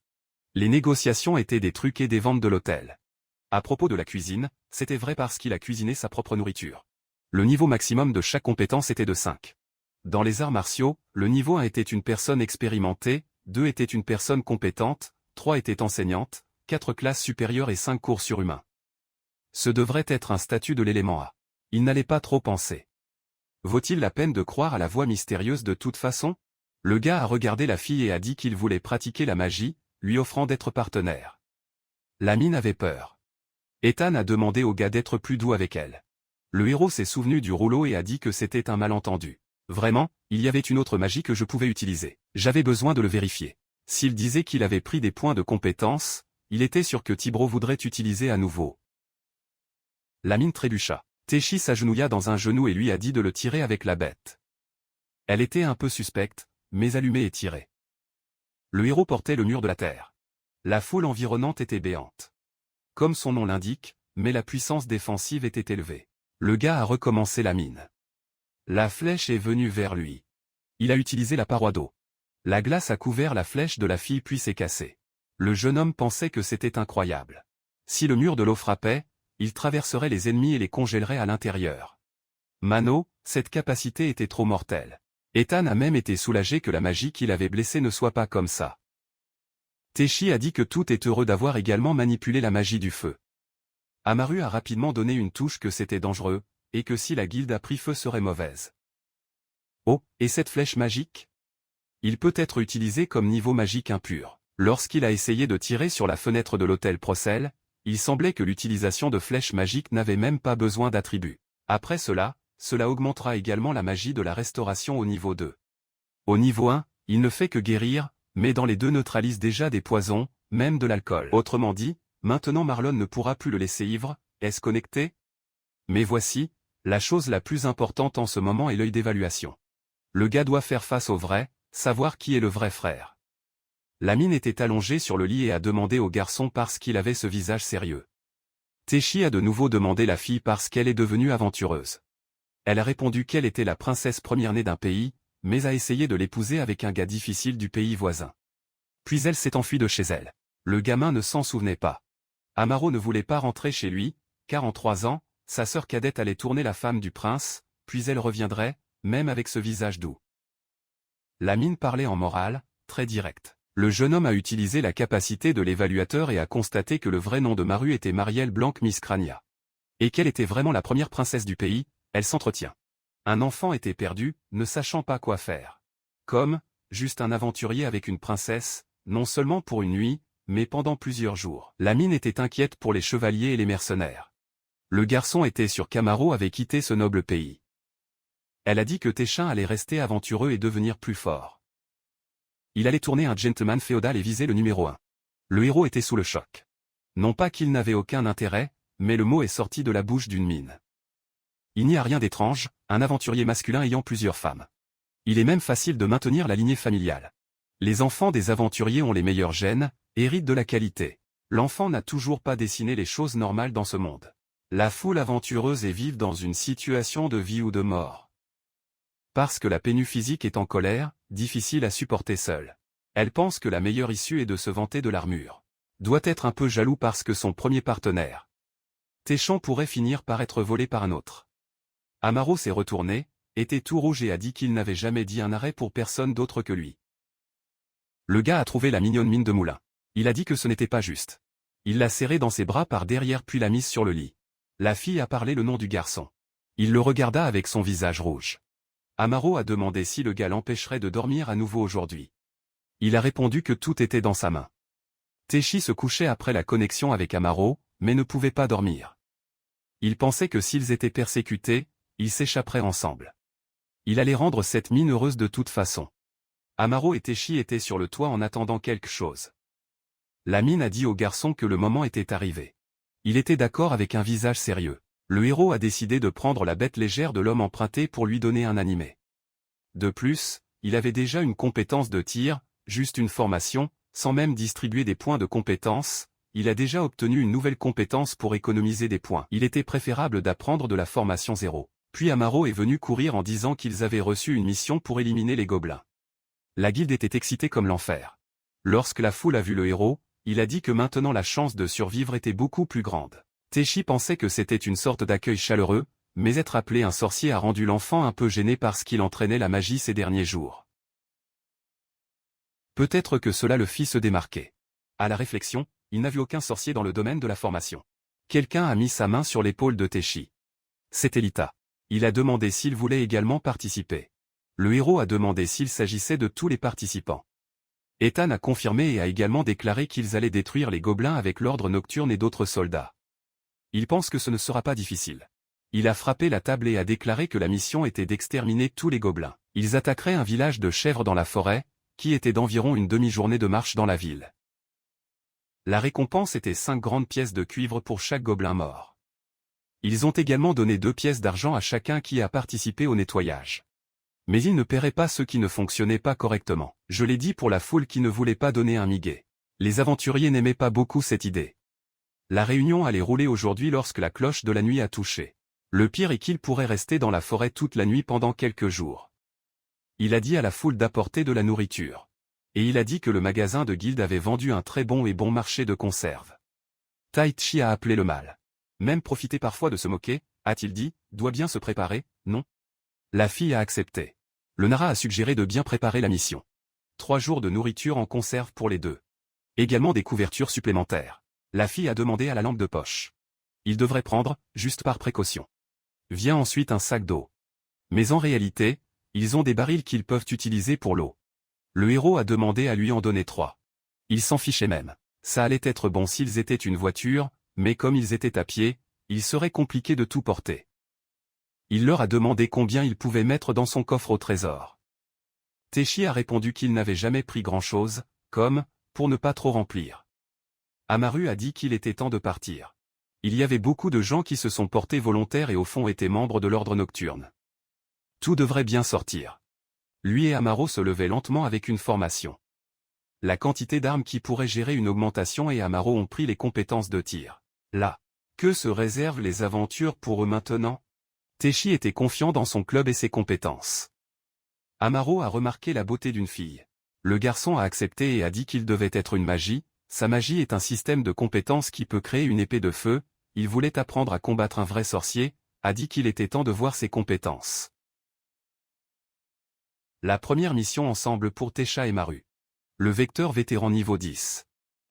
Les négociations étaient des trucs et des ventes de l'hôtel. À propos de la cuisine, c'était vrai parce qu'il a cuisiné sa propre nourriture. Le niveau maximum de chaque compétence était de 5. Dans les arts martiaux, le niveau 1 était une personne expérimentée, 2 était une personne compétente, 3 était enseignante, 4 classes supérieures et 5 cours surhumains. Ce devrait être un statut de l'élément A. Il n'allait pas trop penser. Vaut-il la peine de croire à la voix mystérieuse de toute façon? Le gars a regardé la fille et a dit qu'il voulait pratiquer la magie, lui offrant d'être partenaire. La mine avait peur. Ethan a demandé au gars d'être plus doux avec elle. Le héros s'est souvenu du rouleau et a dit que c'était un malentendu. Vraiment, il y avait une autre magie que je pouvais utiliser. J'avais besoin de le vérifier. S'il disait qu'il avait pris des points de compétence, il était sûr que Tibro voudrait utiliser à nouveau. La mine trébucha. Taichi s'agenouilla dans un genou et lui a dit de le tirer avec la bête. Elle était un peu suspecte, mais allumée et tirée. Le héros portait le mur de la terre. La foule environnante était béante. Comme son nom l'indique, mais la puissance défensive était élevée. Le gars a recommencé la mine. La flèche est venue vers lui. Il a utilisé la paroi d'eau. La glace a couvert la flèche de la fille puis s'est cassée. Le jeune homme pensait que c'était incroyable. Si le mur de l'eau frappait, il traverserait les ennemis et les congèlerait à l'intérieur. Mano, cette capacité était trop mortelle. Ethan a même été soulagé que la magie qui l'avait blessé ne soit pas comme ça. Taichi a dit que tout est heureux d'avoir également manipulé la magie du feu. Amaru a rapidement donné une touche que c'était dangereux, et que si la guilde a pris feu serait mauvaise. Oh, et cette flèche magique? Il peut être utilisé comme niveau magique impur. Lorsqu'il a essayé de tirer sur la fenêtre de l'hôtel Procel, il semblait que l'utilisation de flèches magiques n'avait même pas besoin d'attributs. Après cela augmentera également la magie de la restauration au niveau 2. Au niveau 1, il ne fait que guérir, mais dans les 2 neutralise déjà des poisons, même de l'alcool. Autrement dit, maintenant Marlon ne pourra plus le laisser ivre, est-ce connecté? Mais voici, la chose la plus importante en ce moment est l'œil d'évaluation. Le gars doit faire face au vrai, savoir qui est le vrai frère. La mine était allongée sur le lit et a demandé au garçon parce qu'il avait ce visage sérieux. Teshi a de nouveau demandé la fille parce qu'elle est devenue aventureuse. Elle a répondu qu'elle était la princesse première-née d'un pays, mais a essayé de l'épouser avec un gars difficile du pays voisin. Puis elle s'est enfuie de chez elle. Le gamin ne s'en souvenait pas. Amaro ne voulait pas rentrer chez lui, car en 3 ans, sa sœur cadette allait tourner la femme du prince, puis elle reviendrait, même avec ce visage doux. La mine parlait en morale, très direct. Le jeune homme a utilisé la capacité de l'évaluateur et a constaté que le vrai nom de Maru était Marielle Blanc Miss Crania. Et qu'elle était vraiment la première princesse du pays, elle s'entretient. Un enfant était perdu, ne sachant pas quoi faire. Comme, juste un aventurier avec une princesse, non seulement pour une nuit, mais pendant plusieurs jours. La mine était inquiète pour les chevaliers et les mercenaires. Le garçon était sûr qu'Amaro avait quitté ce noble pays. Elle a dit que Téchin allait rester aventureux et devenir plus fort. Il allait tourner un gentleman féodal et viser le numéro 1. Le héros était sous le choc. Non pas qu'il n'avait aucun intérêt, mais le mot est sorti de la bouche d'une mine. Il n'y a rien d'étrange, un aventurier masculin ayant plusieurs femmes. Il est même facile de maintenir la lignée familiale. Les enfants des aventuriers ont les meilleurs gènes, héritent de la qualité. L'enfant n'a toujours pas dessiné les choses normales dans ce monde. La foule aventureuse est vive dans une situation de vie ou de mort. Parce que la pénu physique est en colère, difficile à supporter seule. Elle pense que la meilleure issue est de se vanter de l'armure. Doit être un peu jaloux parce que son premier partenaire, Téchan, pourrait finir par être volé par un autre. Amaro s'est retourné, était tout rouge et a dit qu'il n'avait jamais dit un arrêt pour personne d'autre que lui. Le gars a trouvé la mignonne mine de moulin. Il a dit que ce n'était pas juste. Il l'a serrée dans ses bras par derrière puis l'a mise sur le lit. La fille a parlé le nom du garçon. Il le regarda avec son visage rouge. Amaro a demandé si le gars l'empêcherait de dormir à nouveau aujourd'hui. Il a répondu que tout était dans sa main. Teshi se couchait après la connexion avec Amaro, mais ne pouvait pas dormir. Il pensait que s'ils étaient persécutés, ils s'échapperaient ensemble. Il allait rendre cette mine heureuse de toute façon. Amaro et Teshi étaient sur le toit en attendant quelque chose. La mine a dit au garçon que le moment était arrivé. Il était d'accord avec un visage sérieux. Le héros a décidé de prendre la bête légère de l'homme emprunté pour lui donner un animé. De plus, il avait déjà une compétence de tir, juste une formation, sans même distribuer des points de compétence, il a déjà obtenu une nouvelle compétence pour économiser des points. Il était préférable d'apprendre de la formation 0. Puis Amaro est venu courir en disant qu'ils avaient reçu une mission pour éliminer les gobelins. La guilde était excitée comme l'enfer. Lorsque la foule a vu le héros, il a dit que maintenant la chance de survivre était beaucoup plus grande. Teshi pensait que c'était une sorte d'accueil chaleureux, mais être appelé un sorcier a rendu l'enfant un peu gêné parce qu'il entraînait la magie ces derniers jours. Peut-être que cela le fit se démarquer. À la réflexion, il n'a vu aucun sorcier dans le domaine de la formation. Quelqu'un a mis sa main sur l'épaule de Teshi. C'était Lita. Il a demandé s'il voulait également participer. Le héros a demandé s'il s'agissait de tous les participants. Ethan a confirmé et a également déclaré qu'ils allaient détruire les gobelins avec l'ordre nocturne et d'autres soldats. Il pense que ce ne sera pas difficile. Il a frappé la table et a déclaré que la mission était d'exterminer tous les gobelins. Ils attaqueraient un village de chèvres dans la forêt, qui était d'environ une demi-journée de marche dans la ville. La récompense était 5 grandes pièces de cuivre pour chaque gobelin mort. Ils ont également donné 2 pièces d'argent à chacun qui a participé au nettoyage. Mais ils ne paieraient pas ceux qui ne fonctionnaient pas correctement. Je l'ai dit pour la foule qui ne voulait pas donner un miguet. Les aventuriers n'aimaient pas beaucoup cette idée. La réunion allait rouler aujourd'hui lorsque la cloche de la nuit a touché. Le pire est qu'il pourrait rester dans la forêt toute la nuit pendant quelques jours. Il a dit à la foule d'apporter de la nourriture. Et il a dit que le magasin de guilde avait vendu un très bon marché de conserves. Taichi a appelé le mal. Même profiter parfois de se moquer, a-t-il dit, doit bien se préparer, non? La fille a accepté. Le Nara a suggéré de bien préparer la mission. 3 jours de nourriture en conserve pour les deux. Également des couvertures supplémentaires. La fille a demandé à la lampe de poche. Il devrait prendre, juste par précaution. Vient ensuite un sac d'eau. Mais en réalité, ils ont des barils qu'ils peuvent utiliser pour l'eau. Le héros a demandé à lui en donner 3. Il s'en fichait même. Ça allait être bon s'ils étaient une voiture, mais comme ils étaient à pied, il serait compliqué de tout porter. Il leur a demandé combien il pouvait mettre dans son coffre au trésor. Teshi a répondu qu'il n'avait jamais pris grand-chose, comme, pour ne pas trop remplir. Amaru a dit qu'il était temps de partir. Il y avait beaucoup de gens qui se sont portés volontaires et au fond étaient membres de l'ordre nocturne. Tout devrait bien sortir. Lui et Amaro se levaient lentement avec une formation. la quantité d'armes qui pourraient gérer une augmentation et Amaro ont pris les compétences de tir. Là. Que se réservent les aventures pour eux maintenant? Teishi était confiant dans son club et ses compétences. Amaro a remarqué la beauté d'une fille. Le garçon a accepté et a dit qu'il devait être une magie. Sa magie est un système de compétences qui peut créer une épée de feu. Il voulait apprendre à combattre un vrai sorcier, a dit qu'il était temps de voir ses compétences. La première mission ensemble pour Teisha et Maru. Le vecteur vétéran niveau 10.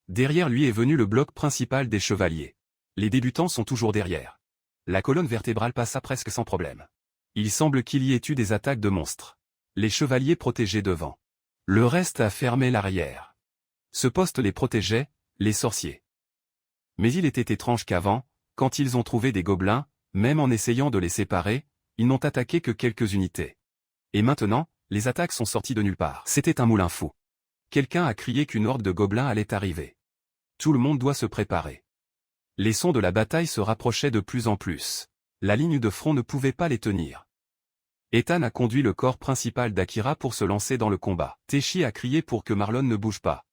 Derrière lui est venu le bloc principal des chevaliers. Les débutants sont toujours derrière. La colonne vertébrale passa presque sans problème. Il semble qu'il y ait eu des attaques de monstres. Les chevaliers protégeaient devant. Le reste a fermé l'arrière. Ce poste les protégeait, les sorciers. Mais il était étrange qu'avant, quand ils ont trouvé des gobelins, même en essayant de les séparer, ils n'ont attaqué que quelques unités. Et maintenant, les attaques sont sorties de nulle part. C'était un moulin fou. Quelqu'un a crié qu'une horde de gobelins allait arriver. Tout le monde doit se préparer. Les sons de la bataille se rapprochaient de plus en plus. La ligne de front ne pouvait pas les tenir. Ethan a conduit le corps principal d'Akira pour se lancer dans le combat. Teishi a crié pour que Marlon ne bouge pas.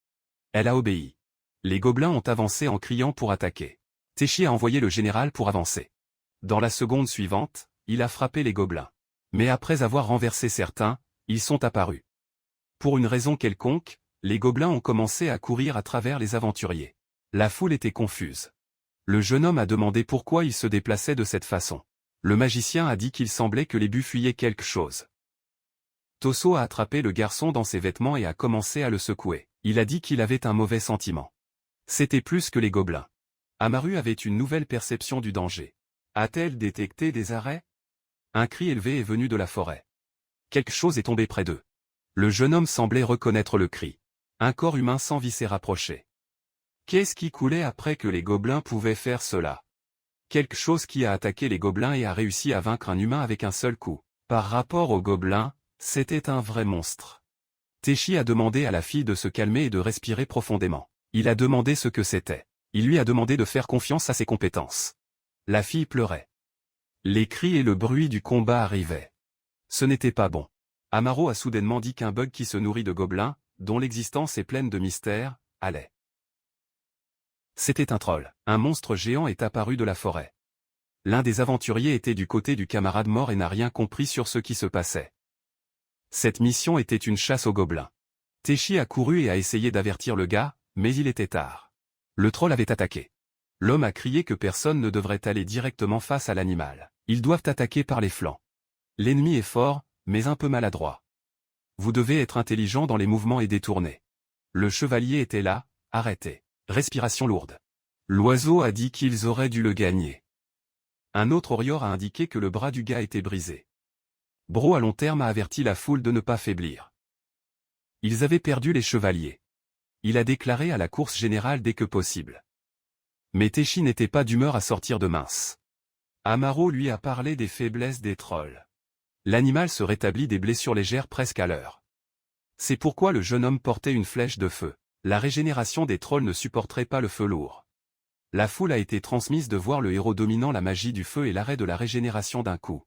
Elle a obéi. Les gobelins ont avancé en criant pour attaquer. Teishi a envoyé le général pour avancer. Dans la seconde suivante, il a frappé les gobelins. Mais après avoir renversé certains, ils sont apparus. Pour une raison quelconque, les gobelins ont commencé à courir à travers les aventuriers. La foule était confuse. Le jeune homme a demandé pourquoi il se déplaçait de cette façon. Le magicien a dit qu'il semblait que les buts fuyaient quelque chose. Toso a attrapé le garçon dans ses vêtements et a commencé à le secouer. Il a dit qu'il avait un mauvais sentiment. C'était plus que les gobelins. Amaru avait une nouvelle perception du danger. A-t-elle détecté des arrêts? Un cri élevé est venu de la forêt. Quelque chose est tombé près d'eux. Le jeune homme semblait reconnaître le cri. Un corps humain sans vie s'est rapproché. Qu'est-ce qui coulait après que les gobelins pouvaient faire cela? Quelque chose qui a attaqué les gobelins et a réussi à vaincre un humain avec un seul coup. Par rapport aux gobelins, c'était un vrai monstre. Teishi a demandé à la fille de se calmer et de respirer profondément. Il a demandé ce que c'était. Il lui a demandé de faire confiance à ses compétences. La fille pleurait. Les cris et le bruit du combat arrivaient. Ce n'était pas bon. Amaro a soudainement dit qu'un bug qui se nourrit de gobelins, dont l'existence est pleine de mystères, allait. C'était un troll. Un monstre géant est apparu de la forêt. L'un des aventuriers était du côté du camarade mort et n'a rien compris sur ce qui se passait. Cette mission était une chasse aux gobelins. Teishi a couru et a essayé d'avertir le gars, mais il était tard. Le troll avait attaqué. L'homme a crié que personne ne devrait aller directement face à l'animal. Ils doivent attaquer par les flancs. L'ennemi est fort, mais un peu maladroit. Vous devez être intelligent dans les mouvements et détourner. Le chevalier était là, arrêté. Respiration lourde. L'oiseau a dit qu'ils auraient dû le gagner. Un autre Orior a indiqué que le bras du gars était brisé. Bro à long terme a averti la foule de ne pas faiblir. Ils avaient perdu les chevaliers. Il a déclaré à la course générale dès que possible. Mais Teishi n'était pas d'humeur à sortir de mince. Amaro lui a parlé des faiblesses des trolls. L'animal se rétablit des blessures légères presque à l'heure. C'est pourquoi le jeune homme portait une flèche de feu. La régénération des trolls ne supporterait pas le feu lourd. La foule a été transmise de voir le héros dominant la magie du feu et l'arrêt de la régénération d'un coup.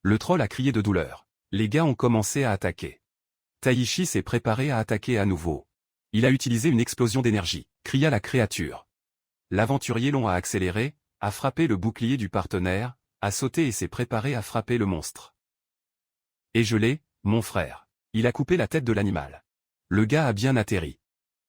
Le troll a crié de douleur. Les gars ont commencé à attaquer. Taishi s'est préparé à attaquer à nouveau. Il a utilisé une explosion d'énergie, cria la créature. L'aventurier long a accéléré, a frappé le bouclier du partenaire, a sauté et s'est préparé à frapper le monstre. Et je l'ai, mon frère. Il a coupé la tête de l'animal. Le gars a bien atterri.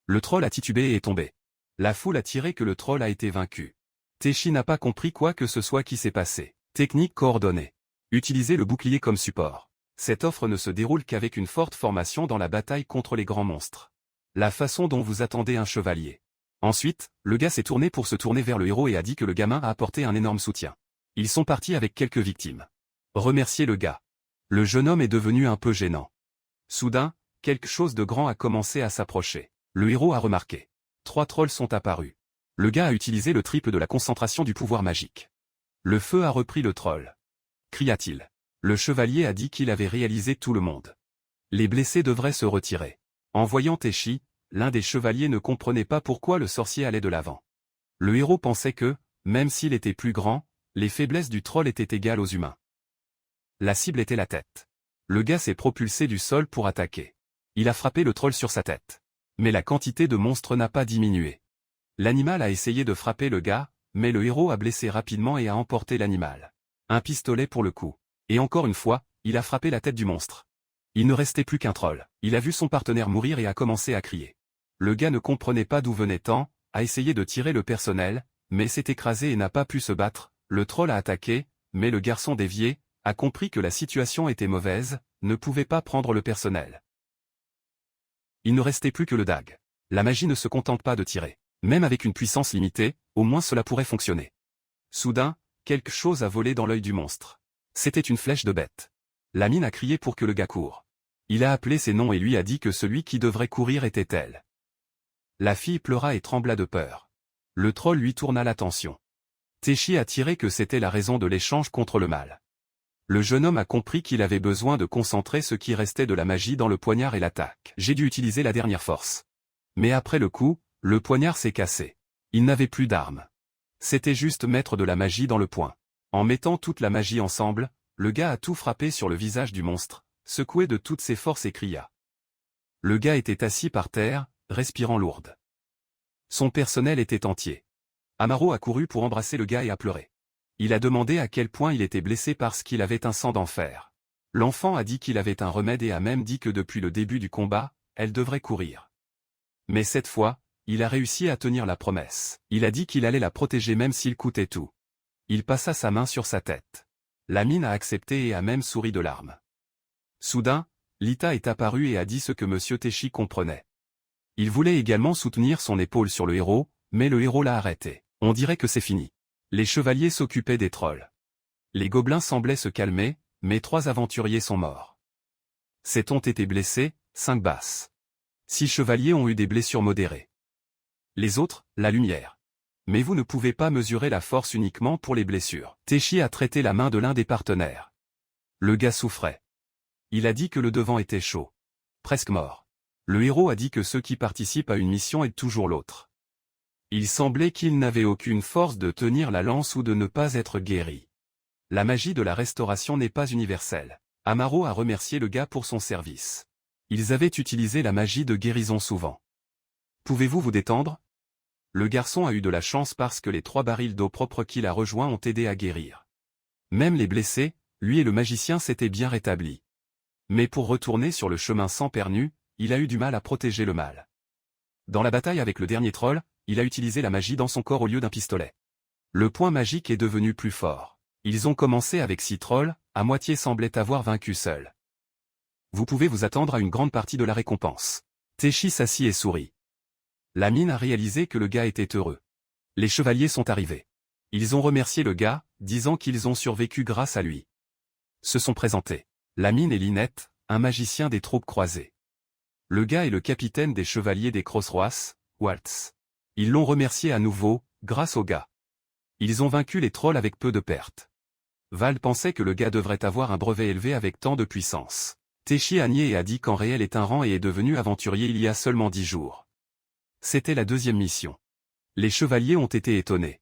Le troll a titubé et est tombé. La foule a tiré que le troll a été vaincu. Teishi n'a pas compris quoi que ce soit qui s'est passé. Technique coordonnée. Utilisez le bouclier comme support. Cette offre ne se déroule qu'avec une forte formation dans la bataille contre les grands monstres. La façon dont vous attendez un chevalier. Ensuite, le gars s'est tourné pour se tourner vers le héros et a dit que le gamin a apporté un énorme soutien. Ils sont partis avec quelques victimes. Remerciez le gars. Le jeune homme est devenu un peu gênant. Soudain, quelque chose de grand a commencé à s'approcher. Le héros a remarqué. 3 trolls sont apparus. Le gars a utilisé le triple de la concentration du pouvoir magique. Le feu a repris le troll. Cria-t-il. Le chevalier a dit qu'il avait réalisé tout le monde. Les blessés devraient se retirer. En voyant Teishi, l'un des chevaliers ne comprenait pas pourquoi le sorcier allait de l'avant. Le héros pensait que, même s'il était plus grand, les faiblesses du troll étaient égales aux humains. La cible était la tête. Le gars s'est propulsé du sol pour attaquer. Il a frappé le troll sur sa tête. Mais la quantité de monstres n'a pas diminué. L'animal a essayé de frapper le gars, mais le héros a blessé rapidement et a emporté l'animal. Un pistolet pour le coup. Et encore une fois, il a frappé la tête du monstre. Il ne restait plus qu'un troll. Il a vu son partenaire mourir et a commencé à crier. Le gars ne comprenait pas d'où venait tant, a essayé de tirer le personnel, mais s'est écrasé et n'a pas pu se battre. Le troll a attaqué, mais le garçon dévié, a compris que la situation était mauvaise, ne pouvait pas prendre le personnel. Il ne restait plus que le dague. La magie ne se contente pas de tirer. Même avec une puissance limitée, au moins cela pourrait fonctionner. Soudain, quelque chose a volé dans l'œil du monstre. C'était une flèche de bête. La mine a crié pour que le gars court. Il a appelé ses noms et lui a dit que celui qui devrait courir était elle. La fille pleura et trembla de peur. Le troll lui tourna l'attention. Teshi a tiré que c'était la raison de l'échange contre le mal. Le jeune homme a compris qu'il avait besoin de concentrer ce qui restait de la magie dans le poignard et l'attaque. J'ai dû utiliser la dernière force. Mais après le coup, le poignard s'est cassé. Il n'avait plus d'arme. C'était juste mettre de la magie dans le poing. En mettant toute la magie ensemble, le gars a tout frappé sur le visage du monstre, secoué de toutes ses forces et cria. Le gars était assis par terre, respirant lourde. Son personnel était entier. Amaro a couru pour embrasser le gars et a pleuré. Il a demandé à quel point il était blessé parce qu'il avait un sang d'enfer. L'enfant a dit qu'il avait un remède et a même dit que depuis le début du combat, elle devrait courir. Mais cette fois, il a réussi à tenir la promesse. Il a dit qu'il allait la protéger même s'il coûtait tout. Il passa sa main sur sa tête. La mine a accepté et a même souri de larmes. Soudain, Lita est apparue et a dit ce que Monsieur Teshi comprenait. Il voulait également soutenir son épaule sur le héros, mais le héros l'a arrêté. On dirait que c'est fini. Les chevaliers s'occupaient des trolls. Les gobelins semblaient se calmer, mais 3 aventuriers sont morts. 7 ont été blessés, 5 basses. 6 chevaliers ont eu des blessures modérées. Les autres, la lumière. Mais vous ne pouvez pas mesurer la force uniquement pour les blessures. Teshi a traité la main de l'un des partenaires. Le gars souffrait. Il a dit que le devant était chaud. Presque mort. Le héros a dit que ceux qui participent à une mission aident toujours l'autre. Il semblait qu'il n'avait aucune force de tenir la lance ou de ne pas être guéri. La magie de la restauration n'est pas universelle. Amaro a remercié le gars pour son service. Ils avaient utilisé la magie de guérison souvent. Pouvez-vous vous détendre? Le garçon a eu de la chance parce que les 3 barils d'eau propre qu'il a rejoints ont aidé à guérir. Même les blessés, lui et le magicien s'étaient bien rétablis. Mais pour retourner sur le chemin sans pernu, il a eu du mal à protéger le mal. Dans la bataille avec le dernier troll, il a utilisé la magie dans son corps au lieu d'un pistolet. Le point magique est devenu plus fort. Ils ont commencé avec 6 trolls, à moitié semblaient avoir vaincu seuls. Vous pouvez vous attendre à une grande partie de la récompense. Teshi s'assit et sourit. La mine a réalisé que le gars était heureux. Les chevaliers sont arrivés. Ils ont remercié le gars, disant qu'ils ont survécu grâce à lui. Se sont présentés. La mine et Linette, un magicien des troupes croisées. Le gars est le capitaine des chevaliers des Crossroads, Waltz. Ils l'ont remercié à nouveau, grâce au gars. Ils ont vaincu les trolls avec peu de pertes. Val pensait que le gars devrait avoir un brevet élevé avec tant de puissance. Teshi a nié et a dit qu'en réel est un rang et est devenu aventurier il y a seulement 10 jours. C'était la 2e mission. Les chevaliers ont été étonnés.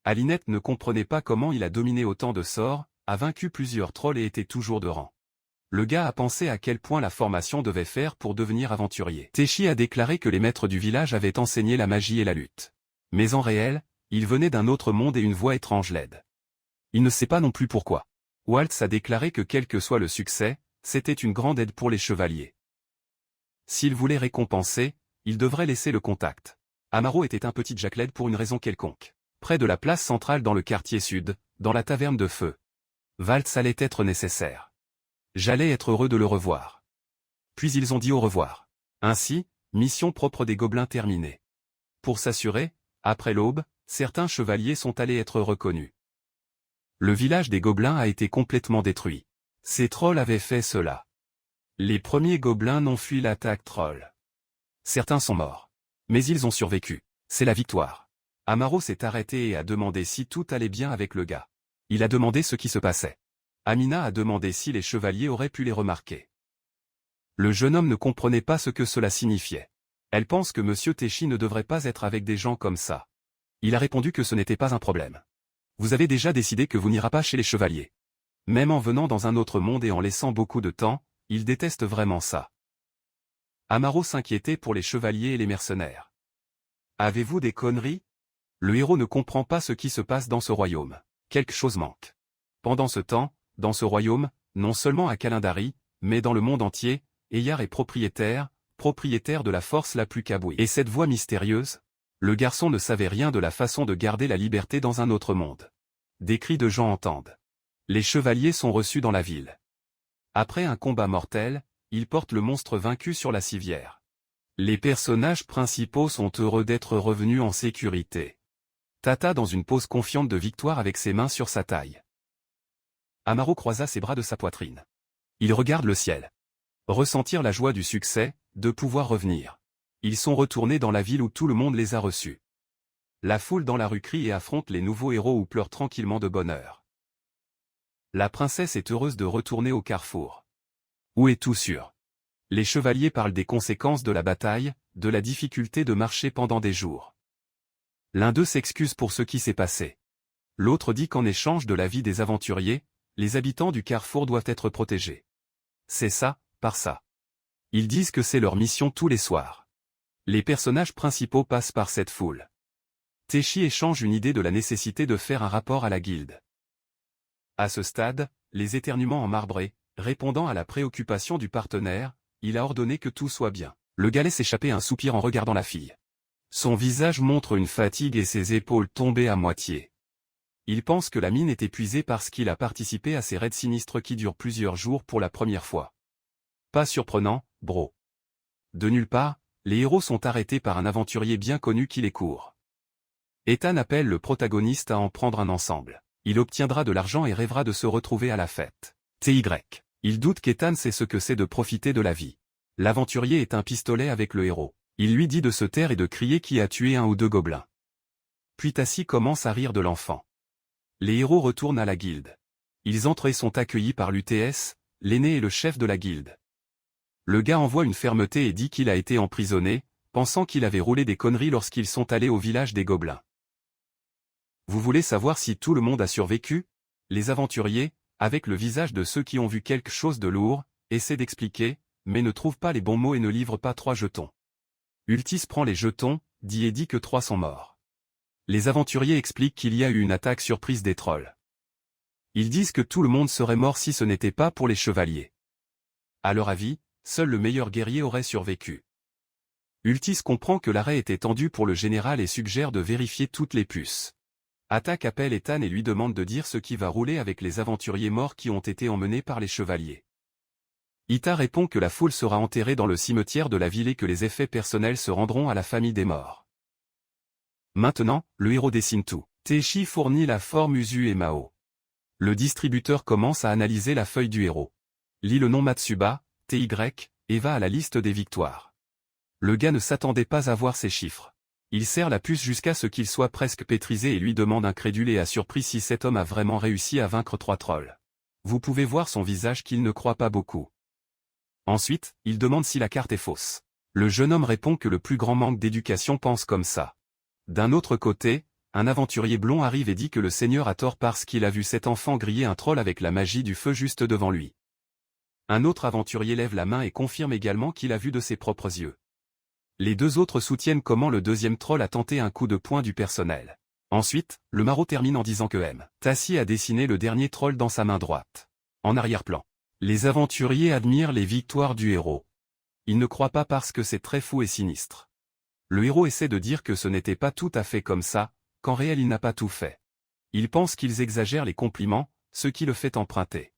Alinette ne comprenait pas comment il a dominé autant de sorts, a vaincu plusieurs trolls et était toujours de rang. Le gars a pensé à quel point la formation devait faire pour devenir aventurier. Teshi a déclaré que les maîtres du village avaient enseigné la magie et la lutte. Mais en réel, il venait d'un autre monde et une voix étrange l'aide. Il ne sait pas non plus pourquoi. Waltz a déclaré que quel que soit le succès, c'était une grande aide pour les chevaliers. S'il voulait récompenser, il devrait laisser le contact. Amaro était un petit Jackled pour une raison quelconque. Près de la place centrale dans le quartier sud, dans la taverne de feu. Waltz allait être nécessaire. J'allais être heureux de le revoir. Puis ils ont dit au revoir. Ainsi, mission propre des gobelins terminée. Pour s'assurer, après l'aube, certains chevaliers sont allés être reconnus. Le village des gobelins a été complètement détruit. Ces trolls avaient fait cela. Les premiers gobelins n'ont fui l'attaque troll. Certains sont morts. Mais ils ont survécu. C'est la victoire. Amaro s'est arrêté et a demandé si tout allait bien avec le gars. Il a demandé ce qui se passait. Amina a demandé si les chevaliers auraient pu les remarquer. Le jeune homme ne comprenait pas ce que cela signifiait. Elle pense que Monsieur Teshi ne devrait pas être avec des gens comme ça. Il a répondu que ce n'était pas un problème. Vous avez déjà décidé que vous n'irez pas chez les chevaliers. Même en venant dans un autre monde et en laissant beaucoup de temps, il déteste vraiment ça. Amaro s'inquiétait pour les chevaliers et les mercenaires. Avez-vous des conneries? Le héros ne comprend pas ce qui se passe dans ce royaume. Quelque chose manque. Pendant ce temps, dans ce royaume, non seulement à Kalindari, mais dans le monde entier, Eyar est propriétaire de la force la plus kabouie. Et cette voix mystérieuse? Le garçon ne savait rien de la façon de garder la liberté dans un autre monde. Des cris de gens entendent. Les chevaliers sont reçus dans la ville. Après un combat mortel, ils portent le monstre vaincu sur la civière. Les personnages principaux sont heureux d'être revenus en sécurité. Tata dans une pose confiante de victoire avec ses mains sur sa taille. Amaro croisa ses bras de sa poitrine. Il regarde le ciel. Ressentir la joie du succès, de pouvoir revenir. Ils sont retournés dans la ville où tout le monde les a reçus. La foule dans la rue crie et affronte les nouveaux héros ou pleure tranquillement de bonheur. La princesse est heureuse de retourner au carrefour. Où est tout sûr? Les chevaliers parlent des conséquences de la bataille, de la difficulté de marcher pendant des jours. L'un d'eux s'excuse pour ce qui s'est passé. L'autre dit qu'en échange de la vie des aventuriers, les habitants du carrefour doivent être protégés. C'est ça, par ça. Ils disent que c'est leur mission tous les soirs. Les personnages principaux passent par cette foule. Teshi échange une idée de la nécessité de faire un rapport à la guilde. À ce stade, les éternuements en marbré, répondant à la préoccupation du partenaire, il a ordonné que tout soit bien. Le gars laisse échapper un soupir en regardant la fille. Son visage montre une fatigue et ses épaules tombées à moitié. Il pense que la mine est épuisée parce qu'il a participé à ces raids sinistres qui durent plusieurs jours pour la première fois. Pas surprenant, bro. De nulle part, les héros sont arrêtés par un aventurier bien connu qui les court. Ethan appelle le protagoniste à en prendre un ensemble. Il obtiendra de l'argent et rêvera de se retrouver à la fête. TY. Il doute qu'Ethan sait ce que c'est de profiter de la vie. L'aventurier est un pistolet avec le héros. Il lui dit de se taire et de crier qui a tué un ou deux gobelins. Puis Tassi commence à rire de l'enfant. Les héros retournent à la guilde. Ils entrent et sont accueillis par l'UTS, l'aîné et le chef de la guilde. Le gars envoie une fermeté et dit qu'il a été emprisonné, pensant qu'il avait roulé des conneries lorsqu'ils sont allés au village des gobelins. Vous voulez savoir si tout le monde a survécu? Les aventuriers, avec le visage de ceux qui ont vu quelque chose de lourd, essaient d'expliquer, mais ne trouvent pas les bons mots et ne livrent pas 3 jetons. Ultis prend les jetons, dit et dit que 3 sont morts. Les aventuriers expliquent qu'il y a eu une attaque surprise des trolls. Ils disent que tout le monde serait mort si ce n'était pas pour les chevaliers. À leur avis, seul le meilleur guerrier aurait survécu. Ultis comprend que l'arrêt était tendu pour le général et suggère de vérifier toutes les puces. Attaque appelle Ethan et lui demande de dire ce qui va rouler avec les aventuriers morts qui ont été emmenés par les chevaliers. Ita répond que la foule sera enterrée dans le cimetière de la ville et que les effets personnels se rendront à la famille des morts. Maintenant, le héros dessine tout. Teishi fournit la forme Usu et Mao. Le distributeur commence à analyser la feuille du héros. Lit le nom Matsuba, TY, et va à la liste des victoires. Le gars ne s'attendait pas à voir ces chiffres. Il serre la puce jusqu'à ce qu'il soit presque pétrisé et lui demande incrédule et surpris si cet homme a vraiment réussi à vaincre 3 trolls. Vous pouvez voir son visage qu'il ne croit pas beaucoup. Ensuite, il demande si la carte est fausse. Le jeune homme répond que le plus grand manque d'éducation pense comme ça. D'un autre côté, un aventurier blond arrive et dit que le seigneur a tort parce qu'il a vu cet enfant griller un troll avec la magie du feu juste devant lui. Un autre aventurier lève la main et confirme également qu'il a vu de ses propres yeux. Les 2 autres soutiennent comment le deuxième troll a tenté un coup de poing du personnel. Ensuite, le maraud termine en disant que Tassi a dessiné le dernier troll dans sa main droite. En arrière-plan, les aventuriers admirent les victoires du héros. Ils ne croient pas parce que c'est très fou et sinistre. Le héros essaie de dire que ce n'était pas tout à fait comme ça, qu'en réel il n'a pas tout fait. Il pense qu'ils exagèrent les compliments, ce qui le fait emprunter.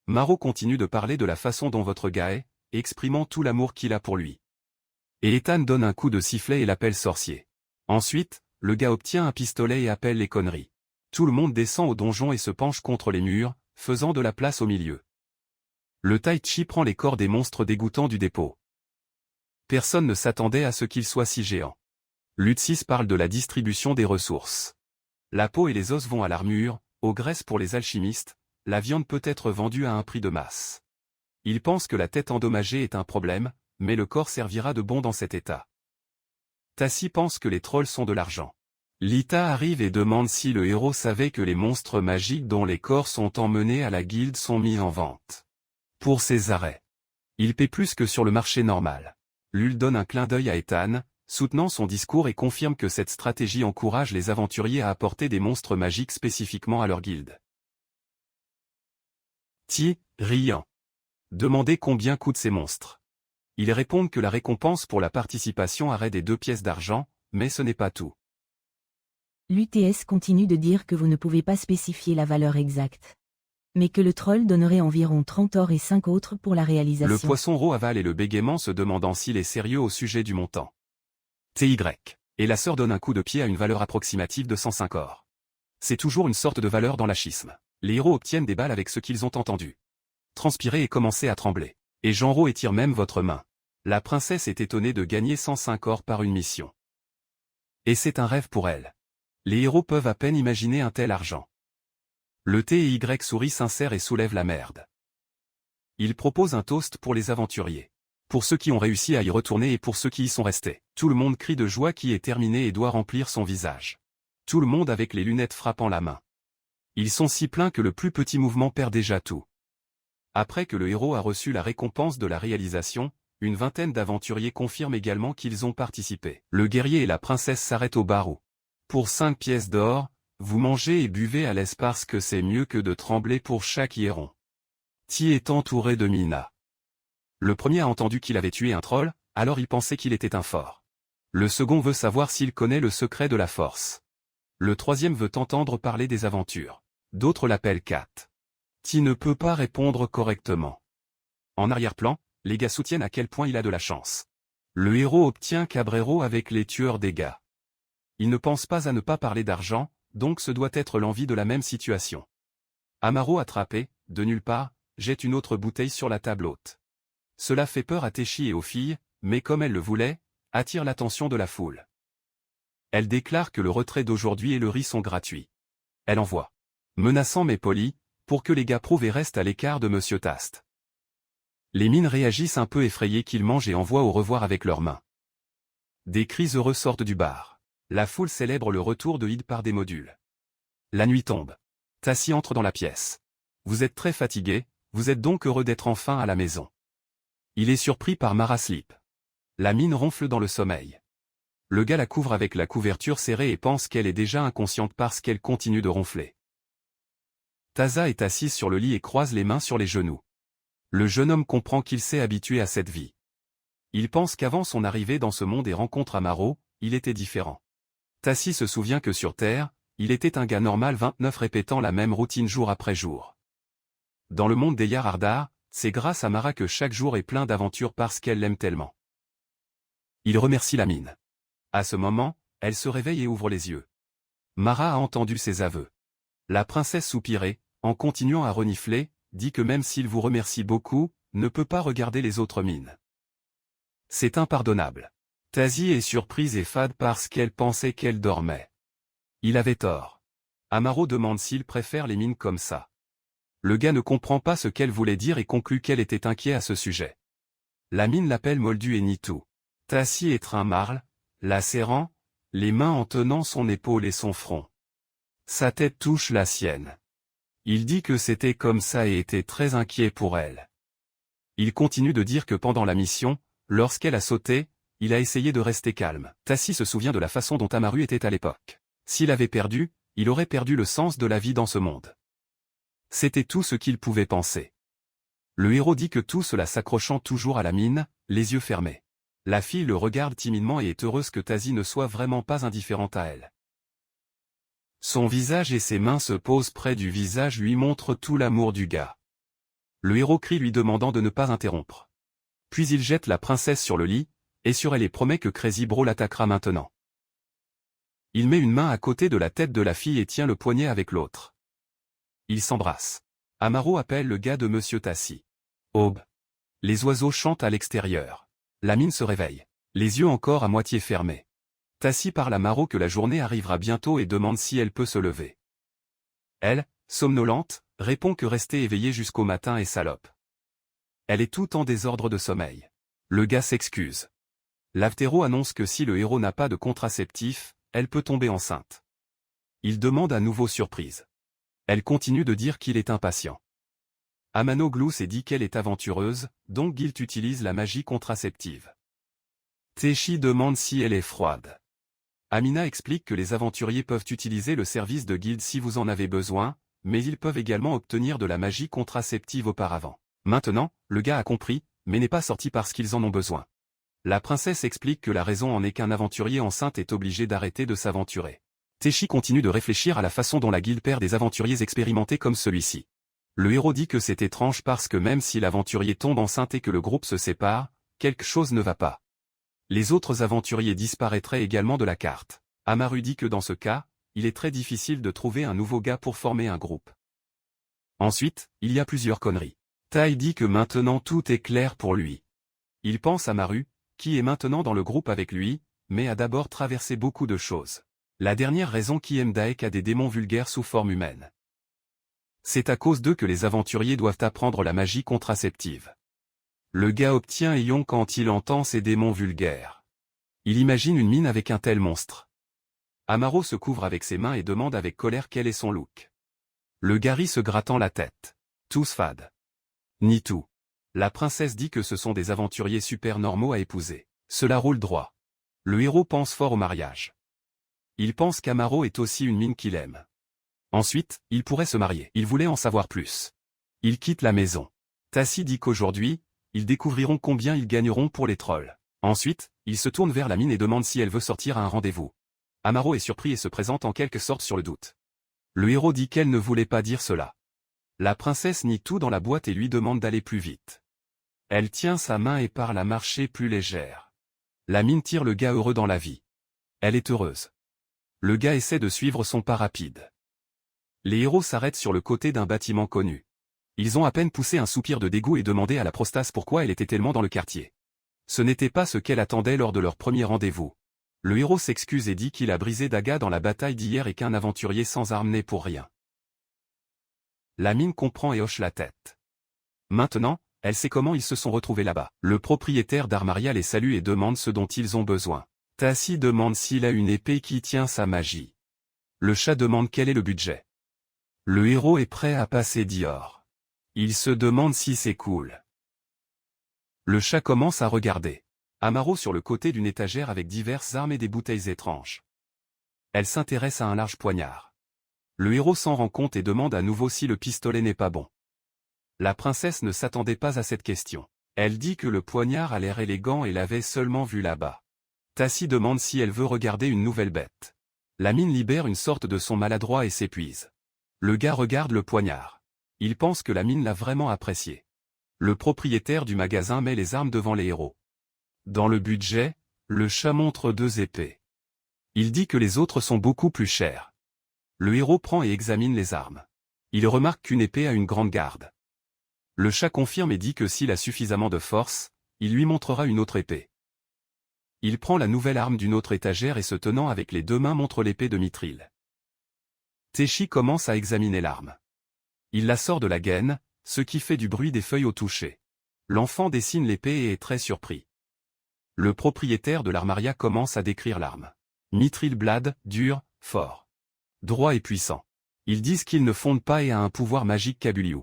Maro continue de parler de la façon dont votre gars est, exprimant tout l'amour qu'il a pour lui. Et Ethan donne un coup de sifflet et l'appelle sorcier. Ensuite, le gars obtient un pistolet et appelle les conneries. Tout le monde descend au donjon et se penche contre les murs, faisant de la place au milieu. Le Tai Chi prend les corps des monstres dégoûtants du dépôt. Personne ne s'attendait à ce qu'ils soient si géants. Lutsis parle de la distribution des ressources. La peau et les os vont à l'armure, aux graisses pour les alchimistes, la viande peut être vendue à un prix de masse. Il pense que la tête endommagée est un problème, mais le corps servira de bon dans cet état. Tassi pense que les trolls sont de l'argent. Lita arrive et demande si le héros savait que les monstres magiques dont les corps sont emmenés à la guilde sont mis en vente. Pour ses arrêts. Il paie plus que sur le marché normal. Lul donne un clin d'œil à Ethan, soutenant son discours et confirme que cette stratégie encourage les aventuriers à apporter des monstres magiques spécifiquement à leur guilde. Ti, riant. Demandez combien coûtent ces monstres. Ils répondent que la récompense pour la participation arrête des 2 pièces d'argent, mais ce n'est pas tout. L'UTS continue de dire que vous ne pouvez pas spécifier la valeur exacte. Mais que le troll donnerait environ 30 or et 5 autres pour la réalisation. Le poisson ro avale et le bégaiement se demandant s'il est sérieux au sujet du montant. TY. Et la sœur donne un coup de pied à une valeur approximative de 105 or. C'est toujours une sorte de valeur dans l'achisme. Les héros obtiennent des balles avec ce qu'ils ont entendu. Transpirez et commencez à trembler. Et Genro étire même votre main. La princesse est étonnée de gagner 105 or par une mission. Et c'est un rêve pour elle. Les héros peuvent à peine imaginer un tel argent. Le T et Y sourit sincère et soulève la merde. Il propose un toast pour les aventuriers. Pour ceux qui ont réussi à y retourner et pour ceux qui y sont restés. Tout le monde crie de joie qui est terminé et doit remplir son visage. Tout le monde avec les lunettes frappant la main. Ils sont si pleins que le plus petit mouvement perd déjà tout. Après que le héros a reçu la récompense de la réalisation, une vingtaine d'aventuriers confirment également qu'ils ont participé. Le guerrier et la princesse s'arrêtent au bar où, pour 5 pièces d'or, vous mangez et buvez à l'aise parce que c'est mieux que de trembler pour chaque héron. Ti est entouré de Mina. Le premier a entendu qu'il avait tué un troll, alors il pensait qu'il était un fort. Le second veut savoir s'il connaît le secret de la force. Le troisième veut entendre parler des aventures. D'autres l'appellent Kat. Ti ne peut pas répondre correctement. En arrière-plan, les gars soutiennent à quel point il a de la chance. Le héros obtient Cabrero avec les tueurs des gars. Il ne pense pas à ne pas parler d'argent, donc ce doit être l'envie de la même situation. Amaro attrapé, de nulle part, jette une autre bouteille sur la table haute. Cela fait peur à Teshi et aux filles, mais comme elle le voulait, attire l'attention de la foule. Elle déclare que le retrait d'aujourd'hui et le riz sont gratuits. Elle envoie, menaçant mais poli, pour que les gars prouvent et restent à l'écart de Monsieur Tast. Les mines réagissent un peu effrayées qu'ils mangent et envoient au revoir avec leurs mains. Des cris heureux sortent du bar. La foule célèbre le retour de Id par des modules. La nuit tombe. Tassi entre dans la pièce. Vous êtes très fatigué, vous êtes donc heureux d'être enfin à la maison. Il est surpris par Mara Sleep. La mine ronfle dans le sommeil. Le gars la couvre avec la couverture serrée et pense qu'elle est déjà inconsciente parce qu'elle continue de ronfler. Taza est assise sur le lit et croise les mains sur les genoux. Le jeune homme comprend qu'il s'est habitué à cette vie. Il pense qu'avant son arrivée dans ce monde et rencontre Amaro, il était différent. Tassi se souvient que sur Terre, il était un gars normal 29 répétant la même routine jour après jour. Dans le monde des Yarardar, c'est grâce à Mara que chaque jour est plein d'aventures parce qu'elle l'aime tellement. Il remercie la mine. À ce moment, elle se réveille et ouvre les yeux. Mara a entendu ses aveux. La princesse soupirait, en continuant à renifler, dit que même s'il vous remercie beaucoup, ne peut pas regarder les autres mines. C'est impardonnable. Tazi est surprise et fade parce qu'elle pensait qu'elle dormait. Il avait tort. Amaro demande s'il préfère les mines comme ça. Le gars ne comprend pas ce qu'elle voulait dire et conclut qu'elle était inquiet à ce sujet. La mine l'appelle Moldu et Nitou. Tassi étreint Marle, la serrant, les mains en tenant son épaule et son front. Sa tête touche la sienne. Il dit que c'était comme ça et était très inquiet pour elle. Il continue de dire que pendant la mission, lorsqu'elle a sauté, il a essayé de rester calme. Tassi se souvient de la façon dont Amaru était à l'époque. S'il avait perdu, il aurait perdu le sens de la vie dans ce monde. C'était tout ce qu'il pouvait penser. Le héros dit que tout cela s'accrochant toujours à la mine, les yeux fermés. La fille le regarde timidement et est heureuse que Tazi ne soit vraiment pas indifférente à elle. Son visage et ses mains se posent près du visage lui montrent tout l'amour du gars. Le héros crie lui demandant de ne pas interrompre. Puis il jette la princesse sur le lit, et sur elle et promet que Crazy Bro l'attaquera maintenant. Il met une main à côté de la tête de la fille et tient le poignet avec l'autre. Ils s'embrassent. Amaro appelle le gars de Monsieur Tassi. Aube. Les oiseaux chantent à l'extérieur. La mine se réveille, les yeux encore à moitié fermés. Tassi parle à Amaro que la journée arrivera bientôt et demande si elle peut se lever. Elle, somnolente, répond que rester éveillée jusqu'au matin est salope. Elle est tout en désordre de sommeil. Le gars s'excuse. L'Avtero annonce que si le héros n'a pas de contraceptif, elle peut tomber enceinte. Il demande à nouveau surprise. Elle continue de dire qu'il est impatient. Amano glousse et dit qu'elle est aventureuse, donc Guilt utilise la magie contraceptive. Teshi demande si elle est froide. Amina explique que les aventuriers peuvent utiliser le service de Guild si vous en avez besoin, mais ils peuvent également obtenir de la magie contraceptive auparavant. Maintenant, le gars a compris, mais n'est pas sorti parce qu'ils en ont besoin. La princesse explique que la raison en est qu'un aventurier enceinte est obligé d'arrêter de s'aventurer. Teshi continue de réfléchir à la façon dont la guilde perd des aventuriers expérimentés comme celui-ci. Le héros dit que c'est étrange parce que même si l'aventurier tombe enceinte et que le groupe se sépare, quelque chose ne va pas. Les autres aventuriers disparaîtraient également de la carte. Amaru dit que dans ce cas, il est très difficile de trouver un nouveau gars pour former un groupe. Ensuite, il y a plusieurs conneries. Tai dit que maintenant tout est clair pour lui. Il pense à Maru, qui est maintenant dans le groupe avec lui, mais a d'abord traversé beaucoup de choses. La dernière raison qui aime Daek a des démons vulgaires sous forme humaine. C'est à cause d'eux que les aventuriers doivent apprendre la magie contraceptive. Le gars obtient Eyon quand il entend ces démons vulgaires. Il imagine une mine avec un tel monstre. Amaro se couvre avec ses mains et demande avec colère quel est son look. Le gars rit se grattant la tête. Tous fades. Ni tout. La princesse dit que ce sont des aventuriers super normaux à épouser. Cela roule droit. Le héros pense fort au mariage. Il pense qu'Amaro est aussi une mine qu'il aime. Ensuite, il pourrait se marier. Il voulait en savoir plus. Il quitte la maison. Tassi dit qu'aujourd'hui, ils découvriront combien ils gagneront pour les trolls. Ensuite, il se tourne vers la mine et demande si elle veut sortir à un rendez-vous. Amaro est surpris et se présente en quelque sorte sur le doute. Le héros dit qu'elle ne voulait pas dire cela. La princesse nie tout dans la boîte et lui demande d'aller plus vite. Elle tient sa main et parle à marcher plus légère. La mine tire le gars heureux dans la vie. Elle est heureuse. Le gars essaie de suivre son pas rapide. Les héros s'arrêtent sur le côté d'un bâtiment connu. Ils ont à peine poussé un soupir de dégoût et demandé à la prostasse pourquoi elle était tellement dans le quartier. Ce n'était pas ce qu'elle attendait lors de leur premier rendez-vous. Le héros s'excuse et dit qu'il a brisé Daga dans la bataille d'hier et qu'un aventurier sans armes n'est pour rien. La mine comprend et hoche la tête. Maintenant, elle sait comment ils se sont retrouvés là-bas. Le propriétaire d'Armaria les salue et demande ce dont ils ont besoin. Tassi demande s'il a une épée qui tient sa magie. Le chat demande quel est le budget. Le héros est prêt à passer Dior. Il se demande si c'est cool. Le chat commence à regarder. Amaro sur le côté d'une étagère avec diverses armes et des bouteilles étranges. Elle s'intéresse à un large poignard. Le héros s'en rend compte et demande à nouveau si le pistolet n'est pas bon. La princesse ne s'attendait pas à cette question. Elle dit que le poignard a l'air élégant et l'avait seulement vu là-bas. Tassi demande si elle veut regarder une nouvelle bête. La mine libère une sorte de son maladroit et s'épuise. Le gars regarde le poignard. Il pense que la mine l'a vraiment apprécié. Le propriétaire du magasin met les armes devant les héros. Dans le budget, le chat montre 2 épées. Il dit que les autres sont beaucoup plus chères. Le héros prend et examine les armes. Il remarque qu'une épée a une grande garde. Le chat confirme et dit que s'il a suffisamment de force, il lui montrera une autre épée. Il prend la nouvelle arme d'une autre étagère et se tenant avec les 2 mains montre l'épée de Mithril. Teshi commence à examiner l'arme. Il la sort de la gaine, ce qui fait du bruit des feuilles au toucher. L'enfant dessine l'épée et est très surpris. Le propriétaire de l'Armaria commence à décrire l'arme. Mithril Blade, dur, fort. Droit et puissant. Ils disent qu'il ne fonde pas et a un pouvoir magique Kabuliu.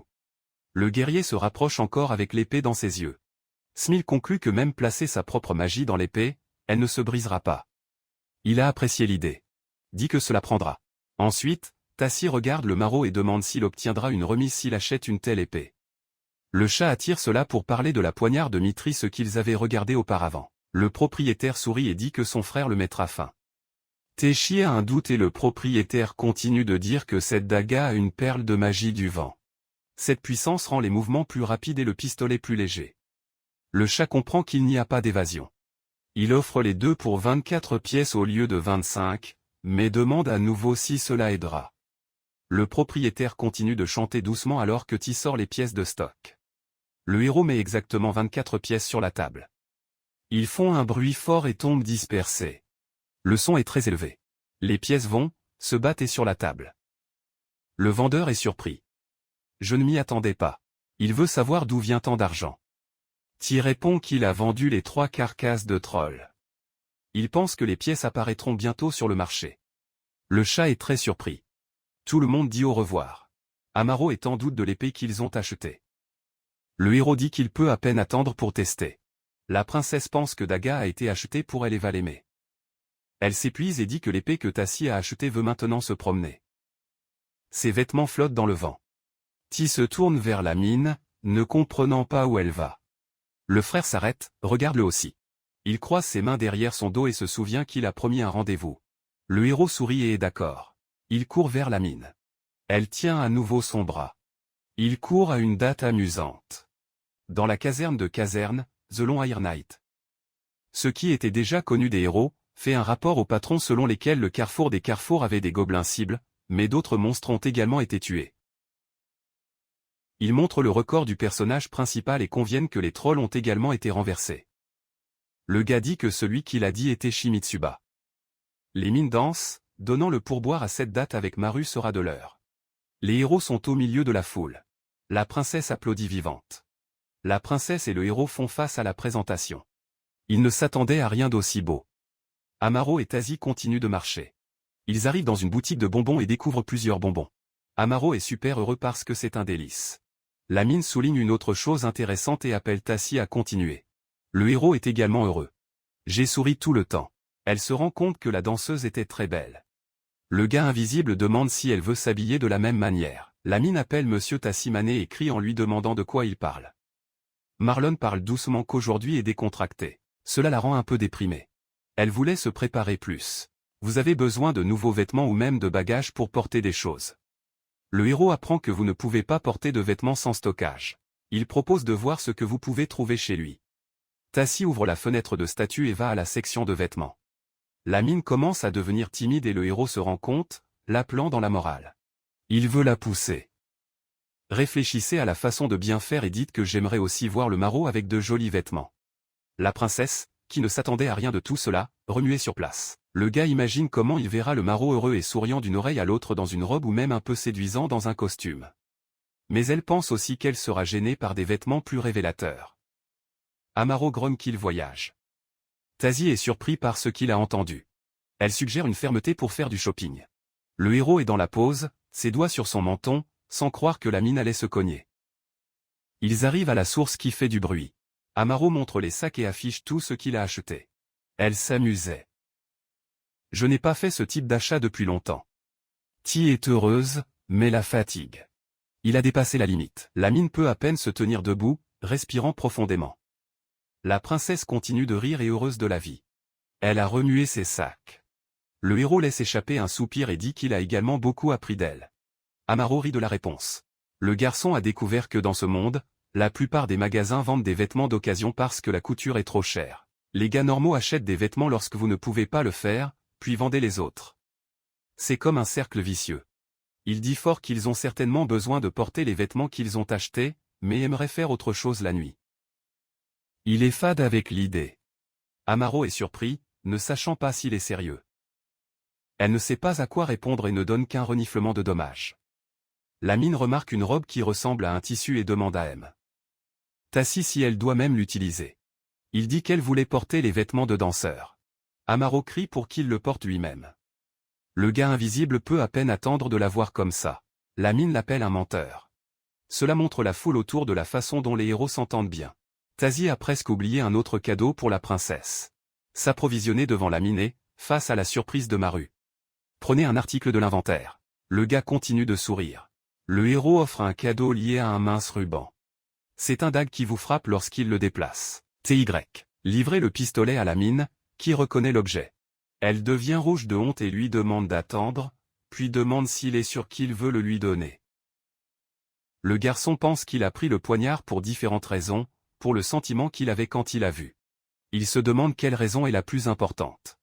Le guerrier se rapproche encore avec l'épée dans ses yeux. Smil conclut que même placer sa propre magie dans l'épée, elle ne se brisera pas. Il a apprécié l'idée. Dit que cela prendra. Ensuite, Tassi regarde le maraud et demande s'il obtiendra une remise s'il achète une telle épée. Le chat attire cela pour parler de la poignarde de Mitri ce qu'ils avaient regardé auparavant. Le propriétaire sourit et dit que son frère le mettra fin. Teshi a un doute et le propriétaire continue de dire que cette daga a une perle de magie du vent. Cette puissance rend les mouvements plus rapides et le pistolet plus léger. Le chat comprend qu'il n'y a pas d'évasion. Il offre les 2 pour 24 pièces au lieu de 25, mais demande à nouveau si cela aidera. Le propriétaire continue de chanter doucement alors que Ti sort les pièces de stock. Le héros met exactement 24 pièces sur la table. Ils font un bruit fort et tombent dispersés. Le son est très élevé. Les pièces vont, se battent et sur la table. Le vendeur est surpris. Je ne m'y attendais pas. Il veut savoir d'où vient tant d'argent. Ti répond qu'il a vendu les 3 carcasses de trolls. Il pense que les pièces apparaîtront bientôt sur le marché. Le chat est très surpris. Tout le monde dit au revoir. Amaro est en doute de l'épée qu'ils ont achetée. Le héros dit qu'il peut à peine attendre pour tester. La princesse pense que Daga a été achetée pour elle et va l'aimer. Elle s'épuise et dit que l'épée que Tassi a achetée veut maintenant se promener. Ses vêtements flottent dans le vent. Ti se tourne vers la mine, ne comprenant pas où elle va. Le frère s'arrête, regarde-le aussi. Il croise ses mains derrière son dos et se souvient qu'il a promis un rendez-vous. Le héros sourit et est d'accord. Il court vers la mine. Elle tient à nouveau son bras. Il court à une date amusante. Dans la caserne de Caserne, The Long Iron Knight. Ce qui était déjà connu des héros, fait un rapport au patron selon lesquels le carrefour des carrefours avait des gobelins cibles, mais d'autres monstres ont également été tués. Il montre le record du personnage principal et conviennent que les trolls ont également été renversés. Le gars dit que celui qui l'a dit était Shimitsuba. Les mines dansent, donnant le pourboire à cette date avec Maru sera de l'heure. Les héros sont au milieu de la foule. La princesse applaudit vivante. La princesse et le héros font face à la présentation. Ils ne s'attendaient à rien d'aussi beau. Amaro et Tassi continuent de marcher. Ils arrivent dans une boutique de bonbons et découvrent plusieurs bonbons. Amaro est super heureux parce que c'est un délice. La mine souligne une autre chose intéressante et appelle Tassi à continuer. Le héros est également heureux. J'ai souri tout le temps. Elle se rend compte que la danseuse était très belle. Le gars invisible demande si elle veut s'habiller de la même manière. La mine appelle Monsieur Tassimane et crie en lui demandant de quoi il parle. Marlon parle doucement qu'aujourd'hui est décontracté. Cela la rend un peu déprimée. Elle voulait se préparer plus. Vous avez besoin de nouveaux vêtements ou même de bagages pour porter des choses. Le héros apprend que vous ne pouvez pas porter de vêtements sans stockage. Il propose de voir ce que vous pouvez trouver chez lui. Tassi ouvre la fenêtre de statue et va à la section de vêtements. La mine commence à devenir timide et le héros se rend compte, l'appelant dans la morale. Il veut la pousser. Réfléchissez à la façon de bien faire et dites que j'aimerais aussi voir le maraud avec de jolis vêtements. La princesse, qui ne s'attendait à rien de tout cela, remuait sur place. Le gars imagine comment il verra le maraud heureux et souriant d'une oreille à l'autre dans une robe ou même un peu séduisant dans un costume. Mais elle pense aussi qu'elle sera gênée par des vêtements plus révélateurs. Amaro grogne qu'il voyage. Tassi est surpris par ce qu'il a entendu. Elle suggère une fermeté pour faire du shopping. Le héros est dans la pause, ses doigts sur son menton, sans croire que la mine allait se cogner. Ils arrivent à la source qui fait du bruit. Amaro montre les sacs et affiche tout ce qu'il a acheté. Elle s'amusait. Je n'ai pas fait ce type d'achat depuis longtemps. Ti est heureuse, mais la fatigue. Il a dépassé la limite. La mine peut à peine se tenir debout, respirant profondément. La princesse continue de rire et heureuse de la vie. Elle a remué ses sacs. Le héros laisse échapper un soupir et dit qu'il a également beaucoup appris d'elle. Amaro rit de la réponse. Le garçon a découvert que dans ce monde, la plupart des magasins vendent des vêtements d'occasion parce que la couture est trop chère. Les gars normaux achètent des vêtements lorsque vous ne pouvez pas le faire, puis vendez les autres. C'est comme un cercle vicieux. Il dit fort qu'ils ont certainement besoin de porter les vêtements qu'ils ont achetés, mais aimeraient faire autre chose la nuit. Il est fade avec l'idée. Amaro est surpris, ne sachant pas s'il est sérieux. Elle ne sait pas à quoi répondre et ne donne qu'un reniflement de dommage. La mine remarque une robe qui ressemble à un tissu et demande à M. Tassi si elle doit même l'utiliser. Il dit qu'elle voulait porter les vêtements de danseur. Amaro crie pour qu'il le porte lui-même. Le gars invisible peut à peine attendre de la voir comme ça. La mine l'appelle un menteur. Cela montre la foule autour de la façon dont les héros s'entendent bien. Tassi a presque oublié un autre cadeau pour la princesse. S'approvisionner devant la minée, face à la surprise de Maru. Prenez un article de l'inventaire. Le gars continue de sourire. Le héros offre un cadeau lié à un mince ruban. C'est un dague qui vous frappe lorsqu'il le déplace. TY. Livrez le pistolet à la mine, qui reconnaît l'objet. Elle devient rouge de honte et lui demande d'attendre, puis demande s'il est sûr qu'il veut le lui donner. Le garçon pense qu'il a pris le poignard pour différentes raisons, pour le sentiment qu'il avait quand il a vu. Il se demande quelle raison est la plus importante.